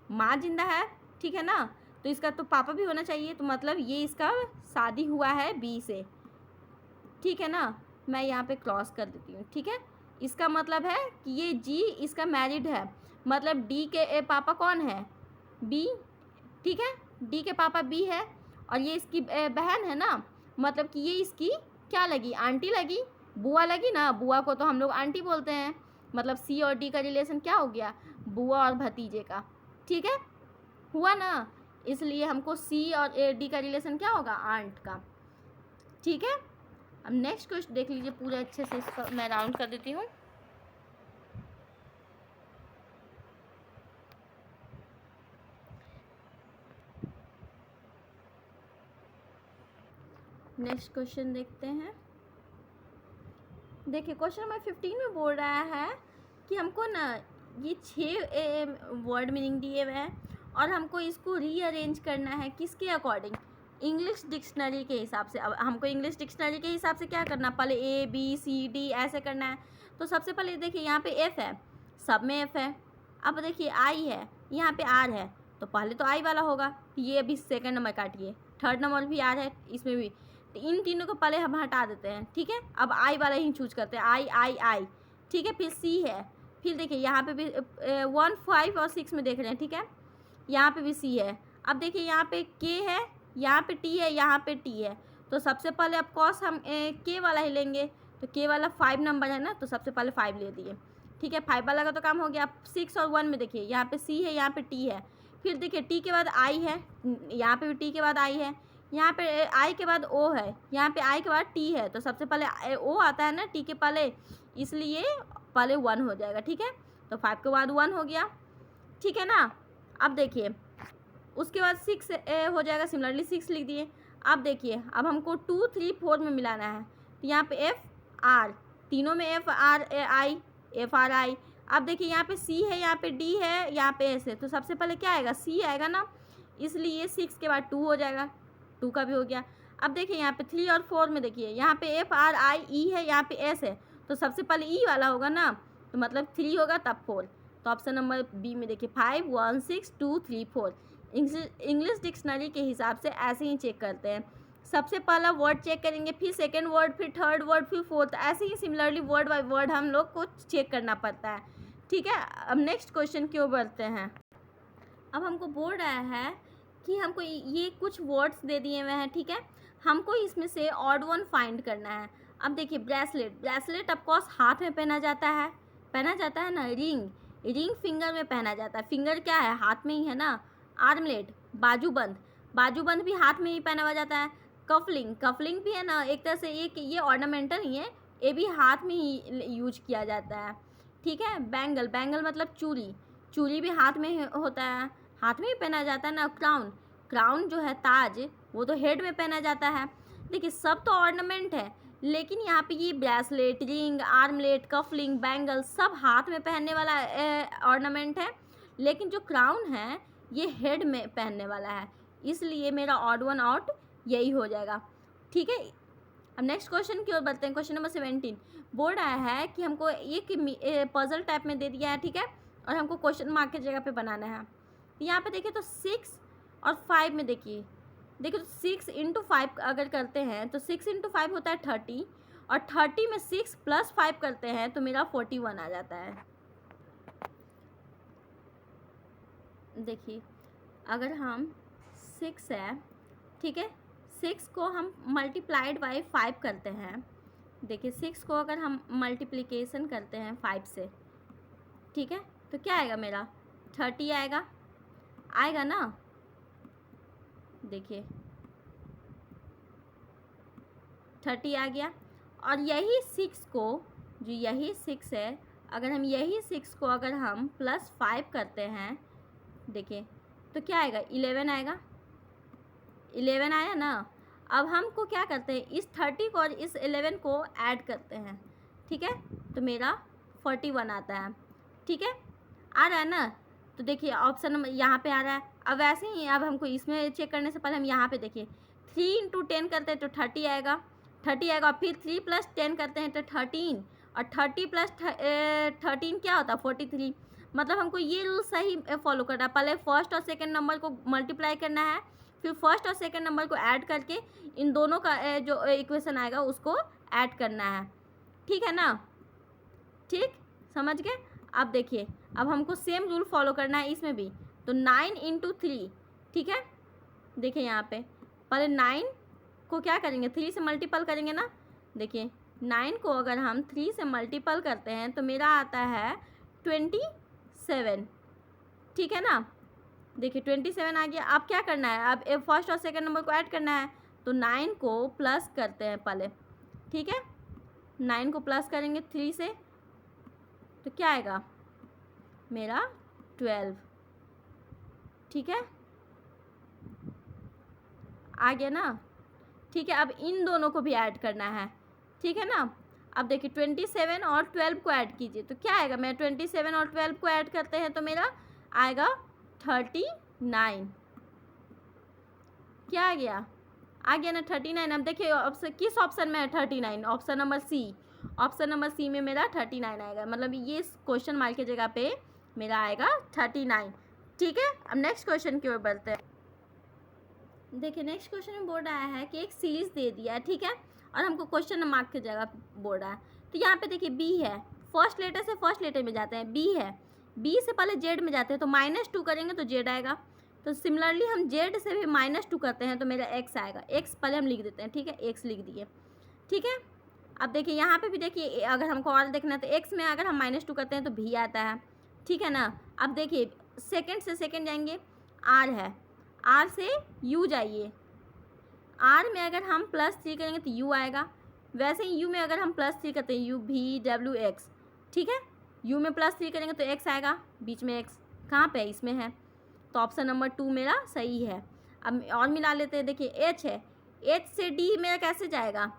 Speaker 1: माँ जिंदा है, ठीक है ना, तो इसका तो पापा भी होना चाहिए, तो मतलब ये इसका शादी हुआ है बी से, ठीक है ना। मैं यहाँ पे क्रॉस कर देती हूँ, ठीक है। इसका मतलब है कि ये जी इसका मैरिड है, मतलब डी के पापा कौन है, बी, ठीक है। डी के पापा बी है और ये इसकी बहन है ना, मतलब कि ये इसकी क्या लगी, आंटी लगी, बुआ लगी ना, बुआ को तो हम लोग आंटी बोलते हैं, मतलब सी और डी का रिलेशन क्या हो गया, बुआ और भतीजे का, ठीक है, हुआ ना। इसलिए हमको सी और डी का रिलेशन क्या होगा, आंट का, ठीक है। अब नेक्स्ट क्वेश्चन देख लीजिए पूरे अच्छे से, इसका मैं राउंड कर देती हूँ। नेक्स्ट क्वेश्चन देखते हैं। देखिए क्वेश्चन नंबर 15 में बोल रहा है कि हमको ना ये 6 वर्ड मीनिंग दिए हुए हैं और हमको इसको रीअरेंज करना है किसके अकॉर्डिंग, इंग्लिश डिक्शनरी के हिसाब से। अब हमको इंग्लिश डिक्शनरी के हिसाब से क्या करना, पहले ए बी सी डी ऐसे करना है। तो सबसे पहले देखिए यहाँ पे एफ है, सब में एफ है। अब देखिए आई है, यहाँ पे आर है, तो पहले तो आई वाला होगा, ये अभी सेकंड नंबर काटिए, थर्ड नंबर भी आर है इसमें भी, तो इन तीनों को पहले हम हटा देते हैं, ठीक है। अब आई वाला ही चूज करते हैं, आई आई आई, ठीक है। फिर सी है, फिर देखिए यहाँ पे भी 1 5 और 6 में देख रहे हैं, ठीक है। यहाँ पे भी सी है। अब देखिए यहाँ पे के है, यहाँ पे टी है, यहाँ पे टी है, तो सबसे पहले अब कॉस हम के वाला ही लेंगे, तो के वाला 5 नंबर है ना, तो सबसे पहले 5 ले दिए, ठीक है। 5 वाला का तो काम हो गया। 6 और 1 में देखिए यहाँ पे सी है, यहाँ पे टी है, फिर देखिए टी के बाद आई है, यहाँ पे भी टी के बाद आई है, यहाँ पे आई के बाद ओ है, यहाँ पे आई के बाद टी है, तो सबसे पहले ओ आता है ना टी के पहले, इसलिए पहले 1 हो जाएगा, ठीक है। तो 5 के बाद 1 हो गया, ठीक है ना। अब देखिए उसके बाद 6 हो जाएगा, सिमिलरली 6 लिख दिए। अब देखिए अब हमको 2 3 4 में मिलाना है, तो यहाँ पे एफ आर, तीनों में एफ आर आई, एफ आर आई। अब देखिए यहाँ पे सी है, यहाँ पे डी है, यहाँ पे एस है, तो सबसे पहले क्या आएगा, सी आएगा ना, इसलिए 6 के बाद 2 हो जाएगा, 2 का भी हो गया। अब देखिए यहाँ पे 3 और 4 में देखिए यहाँ पे एफ आर आई ई है, यहाँ पे एस है, तो सबसे पहले ई वाला होगा ना, तो मतलब 3 होगा तब 4, तो ऑप्शन नंबर बी में देखिए 5 1 6 2 3 4। इंग्लिश डिक्शनरी के हिसाब से ऐसे ही चेक करते हैं, सबसे पहला वर्ड चेक करेंगे, फिर सेकंड वर्ड, फिर थर्ड वर्ड, फिर फोर्थ, ऐसे ही सिमिलरली वर्ड बाय वर्ड हम लोग को चेक करना पड़ता है, ठीक है। अब नेक्स्ट क्वेश्चन क्यों बढ़ते हैं। अब हमको बोल रहा है कि हमको ये कुछ वर्ड्स दे दिए हुए हैं, ठीक है, हमको इसमें से ऑड वन फाइंड करना है। अब देखिए ब्रेसलेट, ब्रेसलेट ऑफकोर्स हाथ में पहना जाता है ना। रिंग, रिंग फिंगर में पहना जाता है, फिंगर क्या है, हाथ में ही है ना। आर्मलेट, बाजूबंद, बाजूबंद भी हाथ में ही पहना हुआ जाता है। कफलिंग, कफलिंग भी है ना एक तरह से, एक ये ऑर्नामेंटल ही है, ये भी हाथ में ही यूज किया जाता है, ठीक है। बैंगल, बैंगल मतलब चूड़ी, चूड़ी भी हाथ में होता है, हाथ में ही पहना जाता है ना। क्राउन, क्राउन जो है ताज, वो तो हेड में पहना जाता है। देखिए सब तो ऑर्नामेंट है, लेकिन यहाँ पे ये ब्रेसलेट, रिंग, आर्मलेट, कफलिंग, बैंगल सब हाथ में पहनने वाला ऑर्नामेंट है, लेकिन जो क्राउन है ये हेड में पहनने वाला है, इसलिए मेरा ऑड वन आउट यही हो जाएगा। ठीक है, अब नेक्स्ट क्वेश्चन की ओर बढ़ते हैं। क्वेश्चन नंबर 17 बोर्ड आया है कि हमको एक पजल टाइप में दे दिया है, ठीक है, और हमको क्वेश्चन मार्क की जगह पे बनाना है। तो यहाँ पे देखिए तो 6 और 5 में देखिए तो 6 इंटू 5 अगर करते हैं तो 6 इंटू 5 होता है 30, और 30 में 6 प्लस 5 करते हैं तो मेरा 41 आ जाता है। देखिए अगर हम 6 है, ठीक है, 6 को हम मल्टीप्लाइड बाई 5 करते हैं। देखिए 6 को अगर हम मल्टीप्लिकेशन करते हैं 5 से, ठीक है, तो क्या आएगा मेरा 30 आएगा ना। देखिए 30 आ गया, और यही 6 को, जो यही 6 है, अगर हम यही 6 को अगर हम प्लस 5 करते हैं, देखिए तो क्या आएगा 11 आएगा। 11 आया ना। अब हमको क्या करते हैं, इस 30 को और इस 11 को ऐड करते हैं, ठीक है, तो मेरा 41 आता है। ठीक है, आ रहा है ना। तो देखिए ऑप्शन नंबर यहाँ पे आ रहा है। अब वैसे ही अब हमको इसमें चेक करने से पहले हम यहाँ पे देखिए 3 इंटू 10 करते हैं तो 30 आएगा, 30 आएगा। फिर 3 प्लस 10 करते हैं तो 13, और 30 प्लस 13 क्या होता है 43। मतलब हमको ये रूल सही फॉलो करना है, पहले फर्स्ट और सेकंड नंबर को मल्टीप्लाई करना है, फिर फर्स्ट और सेकंड नंबर को ऐड करके इन दोनों का जो इक्वेशन आएगा उसको ऐड करना है। ठीक है ना, ठीक, समझ गए। अब देखिए अब हमको सेम रूल फॉलो करना है इसमें भी। तो 9 इंटू 3, ठीक है, देखिए यहाँ पे पहले 9 को क्या करेंगे 3 से मल्टीपल करेंगे ना। देखिए 9 को अगर हम 3 से मल्टीपल करते हैं तो मेरा आता है 27, ठीक है ना। देखिए 27 आ गया। अब क्या करना है, अब फर्स्ट और सेकंड नंबर को ऐड करना है, तो 9 को प्लस करते हैं पहले, ठीक है, 9 को प्लस करेंगे 3 से तो क्या आएगा मेरा 12, ठीक है, आ गया ना। ठीक है, अब इन दोनों को भी ऐड करना है, ठीक है ना। अब देखिए 27 और 12 को ऐड कीजिए तो क्या आएगा, मैं 27 और 12 को ऐड करते हैं तो मेरा आएगा 39। क्या आ गया ना 39। अब देखिए ऑप्शन किस ऑप्शन में है 39, option number C. Option number C में मेरा 39 आएगा, मतलब ये क्वेश्चन मार्क की जगह पे मेरा आएगा 39। ठीक है, अब नेक्स्ट क्वेश्चन की ओर बढ़ते हैं। देखिए नेक्स्ट क्वेश्चन में बोर्ड आया है कि एक सीरीज दे दिया है, ठीक है, और हमको क्वेश्चन मार्क की जगह बोर्ड आया। तो यहाँ पे देखिए बी है, फर्स्ट लेटर से फर्स्ट लेटर में जाते हैं, बी है, बी से पहले जेड में जाते हैं तो -2 करेंगे तो जेड आएगा। तो सिमिलरली हम जेड से भी -2 करते हैं तो मेरा एक्स आएगा। एक्स पहले हम लिख देते हैं, ठीक है, एक्स लिख दिए, ठीक है। अब देखिए यहाँ पे भी देखिए अगर हमको और देखना है तो एक्स में अगर हम -2 करते हैं तो भी आता है, ठीक है ना। अब देखिए सेकंड से सेकंड जाएंगे, आर है, आर से यू जाइए, आर में अगर हम +3 करेंगे तो यू आएगा। वैसे ही यू में अगर हम +3 करते हैं UVWX, ठीक है, यू में +3 करेंगे तो एक्स आएगा, बीच में एक्स कहाँ पे है, इसमें है, तो ऑप्शन नंबर 2 मेरा सही है। अब और मिला लेते हैं, देखिए एच है, एच से डी मेरा कैसे जाएगा,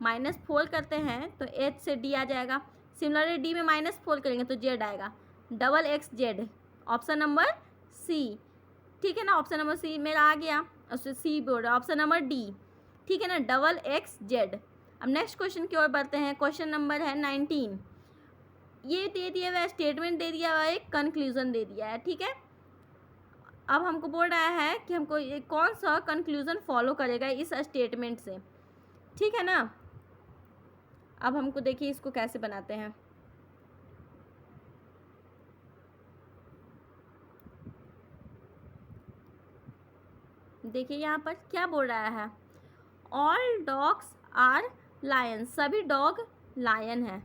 Speaker 1: -4 करते हैं तो एच से डी आ जाएगा। सिमिलरली डी में -4 करेंगे तो जेड आएगा, XXZ, ऑप्शन नंबर सी, ठीक है ना। ऑप्शन नंबर सी मेरा आ गया, उससे सी बोल रहा है, ऑप्शन नंबर डी, ठीक है ना, XXZ। अब नेक्स्ट क्वेश्चन की ओर बढ़ते हैं। क्वेश्चन नंबर है 19। ये दे दिया हुआ स्टेटमेंट दे दिया हुआ, एक कंक्लूजन दे दिया है, ठीक है। अब हमको बोल रहा है कि हमको ये कौन सा कंक्लूजन फॉलो करेगा इस स्टेटमेंट से, ठीक है ना। अब हमको देखिए इसको कैसे बनाते हैं। देखिए यहाँ पर क्या बोल रहा है, ऑल डॉग्स आर लायन, सभी डॉग लायन है।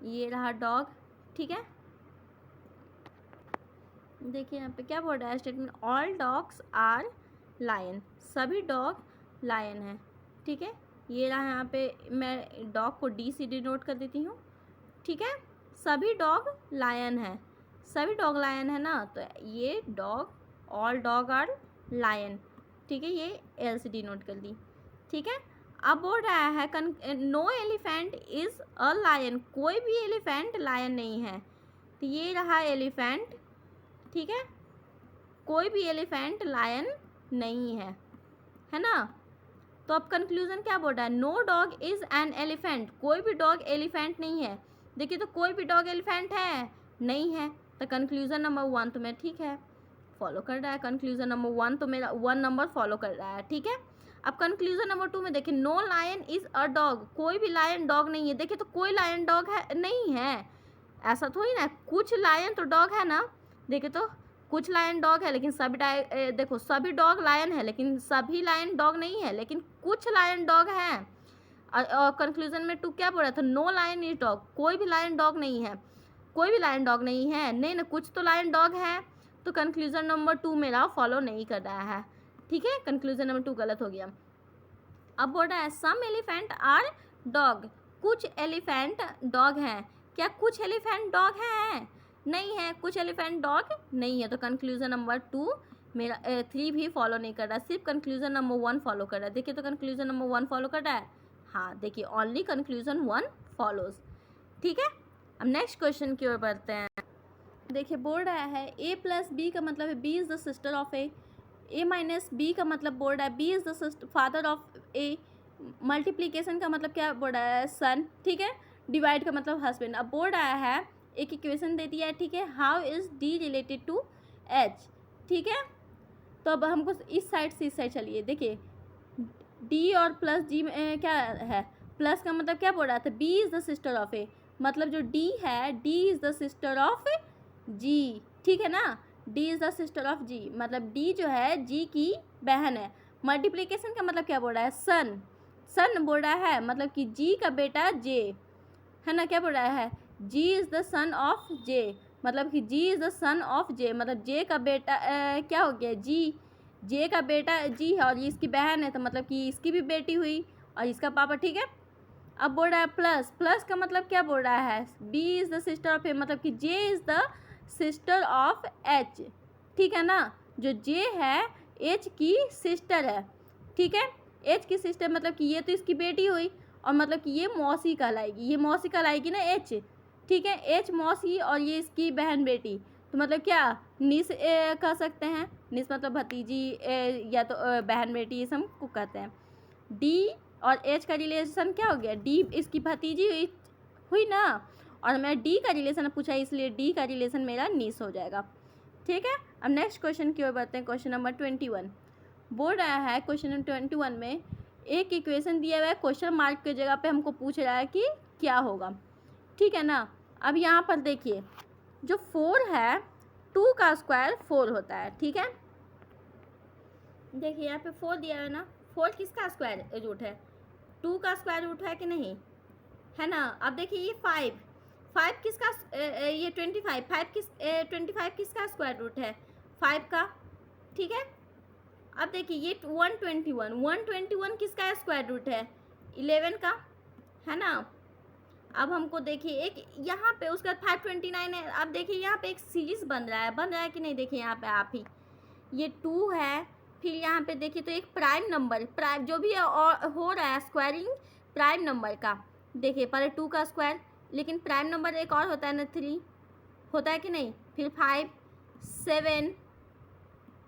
Speaker 1: ये रहा डॉग, ठीक है। देखिए यहाँ पे क्या बोल रहा है statement, all dogs are lion, सभी डॉग लायन है। ठीक है, ये रहा यहाँ पे, मैं डॉग को डी से डिनोट कर देती हूँ। ठीक है, सभी डॉग लायन है, सभी डॉग लायन है ना, तो ये dog, all dog are lion. ठीक है, ये एल से डिनोट कर दी। ठीक है, अब बोल रहा है no elephant is a lion, कोई भी एलिफेंट लायन नहीं है। तो ये रहा एलिफेंट। ठीक है, कोई भी एलिफेंट लायन नहीं है ना। तो अब कंक्लूजन क्या बोल रहा है, no dog is an elephant, कोई भी डॉग एलिफेंट नहीं है। देखिए, तो कोई भी डॉग एलिफेंट है नहीं है, तो कंक्लूजन नंबर 1 तो मेरा ठीक है, फॉलो कर रहा है। कंक्लूजन नंबर 1 तो मेरा 1 नंबर फॉलो कर रहा है। ठीक है, अब कंक्लूजन नंबर 2 में देखिए, no lion is a dog, कोई भी लायन डॉग नहीं है। देखिए, तो कोई लायन डॉग है नहीं है, ऐसा थोड़ी ना, कुछ लायन तो डॉग है ना। देखिए, तो कुछ लायन डॉग है, लेकिन सभी देखो, सभी डॉग लायन है, लेकिन सभी लायन डॉग नहीं है, लेकिन कुछ लायन डॉग हैं। और कंक्लूजन में 2 क्या बोल रहा था, नो लायन इज डॉग, कोई भी लायन डॉग नहीं है, कोई भी लायन डॉग नहीं है, नहीं ना, कुछ तो लायन डॉग है। तो कंक्लूजन नंबर 2 मेरा फॉलो नहीं कर रहा है। ठीक है, कंक्लूजन नंबर 2 गलत हो गया। अब बोल रहा है सम एलिफेंट आर डॉग, कुछ एलिफेंट डॉग हैं। क्या कुछ एलिफेंट डॉग हैं? नहीं है, कुछ एलिफेंट डॉग नहीं है। तो कंक्लूजन नंबर 2 मेरा 3 भी फॉलो नहीं कर रहा, सिर्फ कंक्लूजन नंबर 1 फॉलो कर रहा है। देखिए, तो कंक्लूजन नंबर 1 फॉलो कर रहा है। हाँ, देखिए, ओनली कंक्लूजन 1 फॉलोज। ठीक है, अब नेक्स्ट क्वेश्चन की ओर बढ़ते हैं। देखिए, बोल रहा है a प्लस बी का मतलब है b is the sister of a minus B का मतलब बोल रहा है b is the father of a। Multiplication का मतलब क्या बोल रहा है, सन। ठीक है, डिवाइड का मतलब हस्बैंड। अब बोल रहा है एक इक्वेशन दे दिया है। ठीक है, how is d related to h। ठीक है, तो अब हमको इस साइड से इस साइड चलिए। देखिए, d और प्लस g में क्या है, प्लस का मतलब क्या बोल रहा था, b is the sister of a, मतलब जो d है, d is the sister of g। ठीक है ना, d is the sister of g, मतलब d जो है g की बहन है। मल्टीप्लिकेशन का मतलब क्या बोल रहा है, सन, सन बोल रहा है, मतलब कि g का बेटा j है ना। क्या बोल रहा है, g is the son of j, मतलब कि g is the son of j, मतलब j का बेटा क्या हो गया, j का बेटा g है, और ये इसकी बहन है, तो मतलब कि इसकी भी बेटी हुई और इसका पापा। ठीक है, अब बोल रहा है प्लस, प्लस का मतलब क्या बोल रहा है, b is the sister of a, मतलब कि j is the sister of h। ठीक है ना, जो j है h की सिस्टर है। ठीक है, h की सिस्टर मतलब कि ये तो इसकी बेटी हुई, और मतलब कि ये मौसी कहलाएगी, ये मौसी कहलाएगी ना h। ठीक है, h मौसी और ये इसकी बहन बेटी, तो मतलब क्या निस कह सकते हैं, निस मतलब भतीजी या तो बहन बेटी, ये सब को कहते हैं। d और h का रिलेशन क्या हो गया, d इसकी भतीजी हुई ना, और मैं d का रिलेशन पूछा, इसलिए d का रिलेशन मेरा निस हो जाएगा। ठीक है, अब नेक्स्ट क्वेश्चन की ओर बढ़ते हैं। क्वेश्चन नंबर 21 बोल रहा है, क्वेश्चन नंबर 21 में एक इक्वेशन दिया हुआ है, क्वेश्चन मार्क की जगह पे हमको पूछ रहा है कि क्या होगा। ठीक है ना, अब यहाँ पर देखिए, जो 4 है, 2 का स्क्वायर 4 होता है। ठीक है, देखिए यहाँ पे 4 दिया है ना, 4 किसका स्क्वायर रूट है, 2 का स्क्वायर रूट है कि नहीं, है ना। अब देखिए ये 5 किसका, ये 25, 25 किसका स्क्वायर रूट है, 5 का। ठीक है, अब देखिए ये 121 किसका स्क्वायर रूट है, 11 का, है ना। अब हमको देखिए एक यहाँ पे उसका 529 है। अब देखिए यहाँ पे एक सीरीज बन रहा है कि नहीं, देखिए यहाँ पे आप ही, ये 2 है, फिर यहाँ पे देखिए तो एक प्राइम नंबर, प्राइम जो भी है और हो रहा है स्क्वायरिंग प्राइम नंबर का। देखिए पहले 2 का स्क्वायर, लेकिन प्राइम नंबर एक और होता है ना, 3 होता है कि नहीं, फिर 5, 7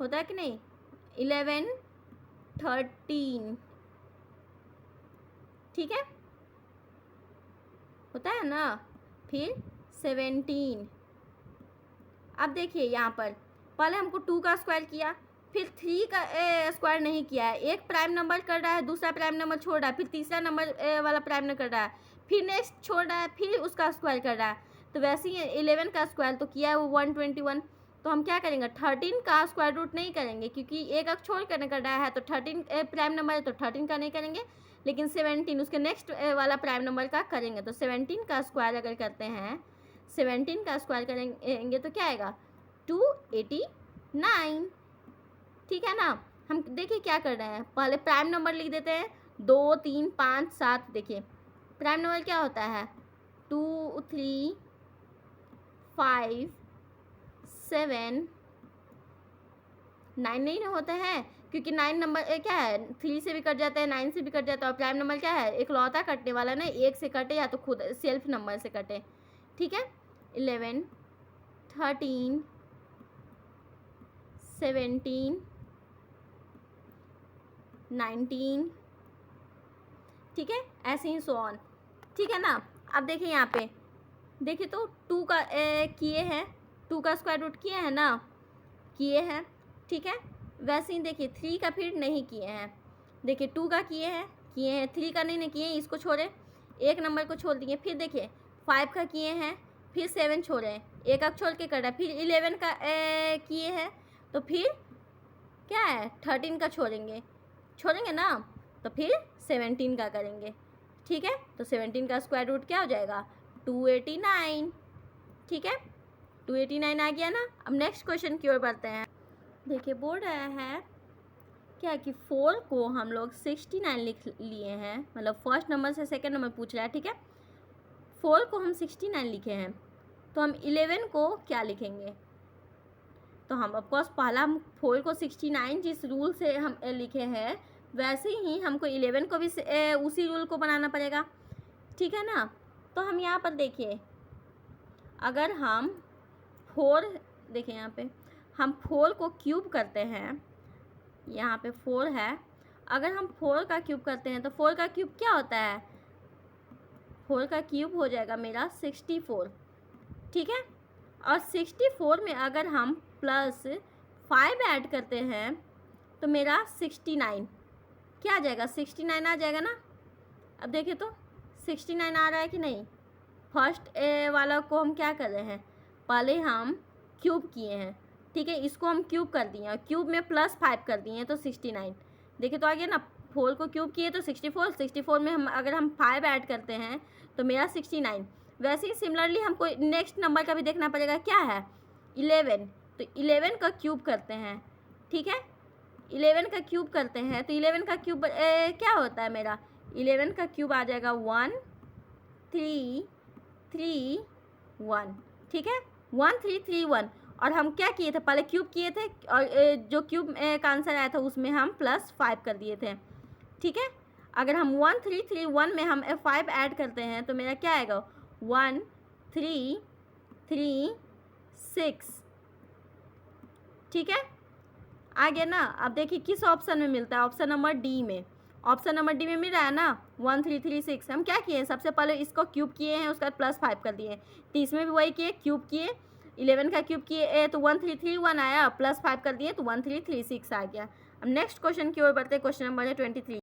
Speaker 1: होता है कि नहीं, 11, 13। ठीक है, होता है ना, फिर 17। अब देखिए यहाँ पर पहले हमको 2 का स्क्वायर किया, फिर 3 का स्क्वायर नहीं किया है, एक प्राइम नंबर कर रहा है, दूसरा प्राइम नंबर छोड़ रहा है, फिर तीसरा नंबर वाला प्राइम नंबर कर रहा है, फिर नेक्स्ट छोड़ रहा है, फिर उसका स्क्वायर कर रहा है। तो वैसे ही 11 का स्क्वायर तो किया है वो 121। तो हम क्या करेंगे, 13 का स्क्वायर रूट नहीं करेंगे, क्योंकि एक अक्ष छोड़ कर रहा है, तो 13 प्राइम नंबर है, तो 13 का नहीं करेंगे, लेकिन 17 उसके नेक्स्ट वाला प्राइम नंबर का करेंगे। तो 17 का स्क्वायर अगर करते हैं, 17 का स्क्वायर करेंगे तो क्या आएगा, 289। ठीक है ना, हम देखिए क्या कर रहे हैं, पहले प्राइम नंबर लिख देते हैं, 2 3 5 7। देखिए प्राइम नंबर क्या होता है, 2 3 5 7 9 नहीं होता है, क्योंकि 9 नंबर क्या है, 3 से भी कट जाता है, 9 से भी कट जाता है, और प्राइम नंबर क्या है, एक लौता कटने वाला ना, एक से कटे या तो खुद सेल्फ नंबर से कटे। ठीक है, 11 13 17 19, ठीक है, ऐसे ही सो ऑन। ठीक है ना। अब देखिए यहाँ पे देखिए तो 2 का किए हैं, 2 का स्क्वायर रूट किए हैं ना, किए हैं। ठीक है, वैसे ही देखिए 3 का फिर नहीं किए हैं। देखिए 2 का किए हैं, 3 का नहीं किए हैं, इसको छोड़े, एक नंबर को छोड़ दिए। फिर देखिए 5 का किए हैं, फिर 7 छोड़े, एक अब छोड़ के कर रहा है, फिर 11 का किए हैं, तो फिर क्या है 13 का छोड़ेंगे ना, तो फिर 17 का करेंगे। ठीक है, तो 17 का स्क्वायर रूट क्या हो जाएगा, 289। ठीक है, 289 आ गया ना। अब नेक्स्ट क्वेश्चन की ओर बढ़ते हैं। देखिए बोल रहा है क्या कि 4 को हम लोग 69 लिख लिए हैं, मतलब फर्स्ट नंबर से सेकंड नंबर पूछ रहा है। ठीक है, 4 को हम 69 लिखे हैं, तो हम 11 को क्या लिखेंगे, तो हम ऑफकोर्स पहला हम 4 को 69 जिस रूल से हम लिखे हैं, वैसे ही हमको 11 को भी उसी रूल को बनाना पड़ेगा। ठीक है ना। तो हम यहाँ पर देखिए, अगर हम 4, देखिए यहाँ पे हम 4 को क्यूब करते हैं, यहाँ पे 4 है, अगर हम 4 का क्यूब करते हैं तो 4 का क्यूब क्या होता है, 4 का क्यूब हो जाएगा मेरा 64। ठीक है, और 64 में अगर हम प्लस 5 ऐड करते हैं तो मेरा 69 क्या आ जाएगा, 69 आ जाएगा ना। अब देखिए तो 69 आ रहा है कि नहीं। फर्स्ट वाला को हम क्या कर रहे हैं, पहले हम क्यूब किए हैं। ठीक है, इसको हम क्यूब कर दिए और क्यूब में प्लस 5 कर दिए तो 69। देखिए तो आ गया ना, 4 को क्यूब किए तो 64, 64 में हम अगर हम 5 ऐड करते हैं तो मेरा 69। वैसे ही सिमिलरली हमको नेक्स्ट नंबर का भी देखना पड़ेगा, क्या है 11, तो 11 का क्यूब करते हैं। ठीक है, 11 का क्यूब करते हैं तो 11 का क्यूब क्या होता है मेरा, 11 का क्यूब आ जाएगा 1 3 3 1। ठीक है, 1 3 3 1, और हम क्या किए थे, पहले क्यूब किए थे और जो क्यूब का आंसर आया था उसमें हम प्लस 5 कर दिए थे। ठीक है, अगर हम 1 3 3 1 में हम 5 ऐड करते हैं तो मेरा क्या आएगा, 1 3 3 6। ठीक है, आ गया ना। अब देखिए किस ऑप्शन में मिलता है, ऑप्शन नंबर डी में, ऑप्शन नंबर डी में मिल रहा है ना 1 3 3 6। हम क्या किए, सबसे पहले इसको क्यूब किए हैं, उसके बाद प्लस 5 कर दिए, तो इसमें भी वही किए, क्यूब किए, 11 का क्यूब किए तो 1 3 3 1 आया, प्लस 5 कर दिए तो 1 3 3 6 आ गया। अब नेक्स्ट क्वेश्चन की ओर बढ़ते हैं, क्वेश्चन नंबर है 23।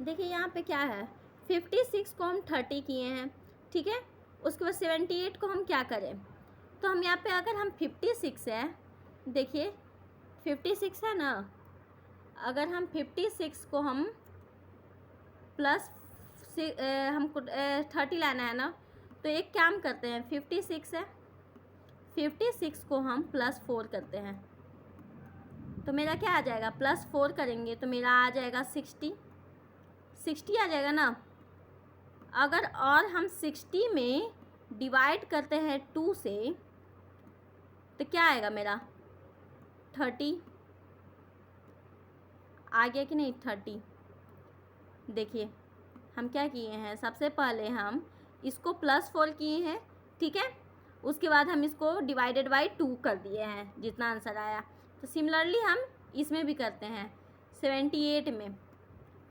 Speaker 1: देखिए यहाँ पे क्या है, 56 को हम 30 किए हैं। ठीक है, उसके बाद 78 को हम क्या करें, तो हम यहाँ पे अगर हम 56 है, देखिए 56 है ना, अगर हम 56 को हम प्लस हमको 30 लाना है ना, तो एक काम करते हैं, 56 है, 56 को हम प्लस 4 करते हैं, तो मेरा क्या आ जाएगा, प्लस 4 करेंगे तो मेरा आ जाएगा 60 आ जाएगा ना। अगर और हम 60 में डिवाइड करते हैं 2 से तो क्या आएगा मेरा 30 आ गया कि नहीं, 30। देखिए हम क्या किए हैं, सबसे पहले हम इसको प्लस 4 किए हैं। ठीक है, उसके बाद हम इसको डिवाइडेड बाई 2 कर दिए हैं, जितना आंसर आया। तो सिमिलरली हम इसमें भी करते हैं 78 में।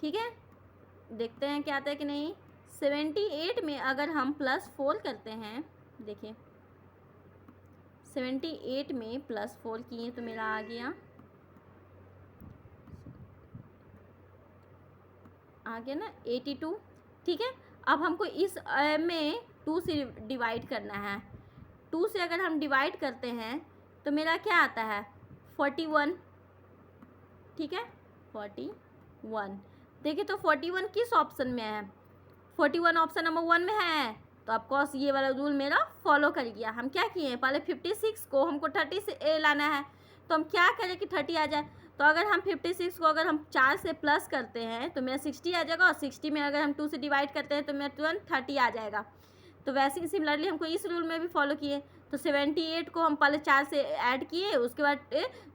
Speaker 1: ठीक है, देखते हैं क्या आता है कि नहीं। 78 में अगर हम प्लस 4 करते हैं, देखिए 78 में प्लस 4 किए तो मेरा आ गया ना 82। ठीक है, अब हमको इस में 2 से डिवाइड करना है, 2 से अगर हम डिवाइड करते हैं तो मेरा क्या आता है 41। ठीक है, 41। देखिए तो 41 किस ऑप्शन में है, 41 ऑप्शन नंबर 1 में है, तो ऑफकोर्स ये वाला रूल मेरा फॉलो कर गया। हम क्या किए हैं, पहले 56 को हमको 30 से लाना है, तो हम क्या करें कि 30 आ जाए, तो अगर हम 56 को अगर हम 4 से प्लस करते हैं तो मेरा 60 आ जाएगा, और 60 में अगर हम 2 से डिवाइड करते हैं तो मेरा तुरंत 30 आ जाएगा। तो वैसे ही सिमिलरली हमको इस रूल में भी फॉलो किए। तो 78 को हम पहले 4 से ऐड किए, उसके बाद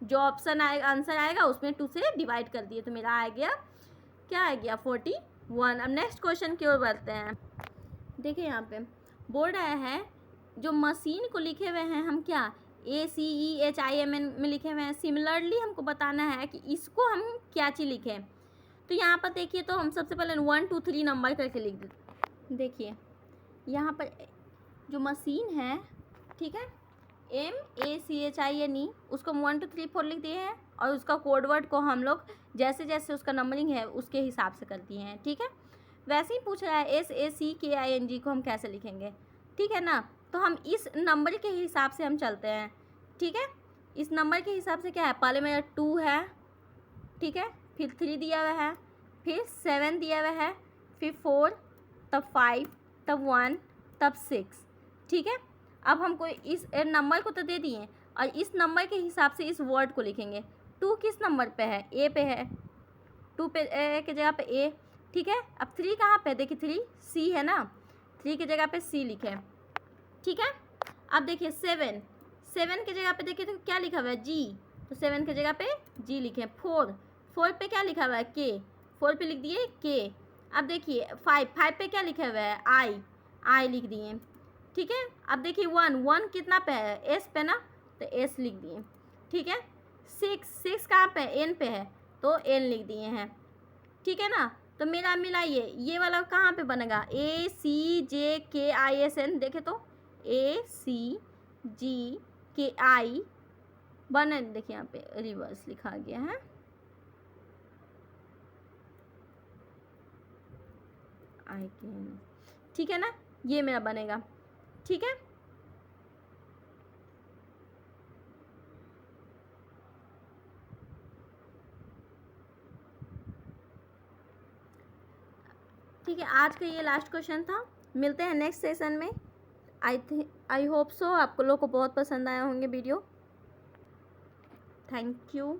Speaker 1: जो ऑप्शन आएगा आंसर आएगा उसमें 2 से डिवाइड कर दिए, तो मेरा आ गया, क्या आ गया, 41। अब नेक्स्ट क्वेश्चन की ओर बढ़ते हैं। देखिए यहाँ पे बोर्ड आया है, जो मशीन को लिखे हुए हैं हम क्या ACEHIMN में लिखे हुए हैं। सिमिलरली हमको बताना है कि इसको हम क्या चीज़ लिखें। तो यहाँ पर देखिए, तो हम सबसे पहले 1 2 3 नंबर करके लिख देते। देखिए यहाँ पर जो मशीन है, ठीक है, MACHINE, उसको 1 2 3 4 लिख दिए हैं, और उसका कोड वर्ड को हम लोग जैसे जैसे उसका नंबरिंग है उसके हिसाब से कर दिए हैं, ठीक है। वैसे ही पूछ रहा है SACKING को हम कैसे लिखेंगे, ठीक है ना। तो हम इस नंबर के हिसाब से हम चलते हैं, ठीक है। इस नंबर के हिसाब से क्या है, पहले मेरा 2 है, ठीक है, फिर 3 दिया हुआ है, फिर 7 दिया हुआ है, फिर 4, तब 5, तब 1, तब 6, ठीक है। अब हमको इस नंबर को तो दे दिए, और इस नंबर के हिसाब से इस वर्ड को लिखेंगे। 2 किस नंबर पे है, A पे है, 2 पे के जगह पे A, ठीक है। अब 3 कहाँ पे, देखिए 3 C है ना, 3 की जगह पे C लिखे, ठीक है। अब देखिए 7 की जगह पे देखिए तो क्या लिखा हुआ है, G, तो 7 की जगह पे G लिखे। 4 पे क्या लिखा हुआ है, K, 4 पे लिख दिए K। अब देखिए 5 पे क्या लिखा हुआ है, I लिख दिए, ठीक है। अब देखिए 1 कितना पे है, S पे ना, तो S लिख दिए, ठीक है। 6 कहाँ पे, N पे है, तो N लिख दिए हैं, ठीक है ना। तो मेरा मिलाइए, ये वाला कहाँ पे बनेगा, ACJKISN, देखे तो ACGKI बने, देखिए यहाँ पे रिवर्स लिखा गया है, ठीक है ना, ये मेरा बनेगा, ठीक है। ठीक है, आज का ये लास्ट क्वेश्चन था। मिलते हैं नेक्स्ट सेशन में। आई होप सो आपको लोग को बहुत पसंद आया होंगे वीडियो। Thank you.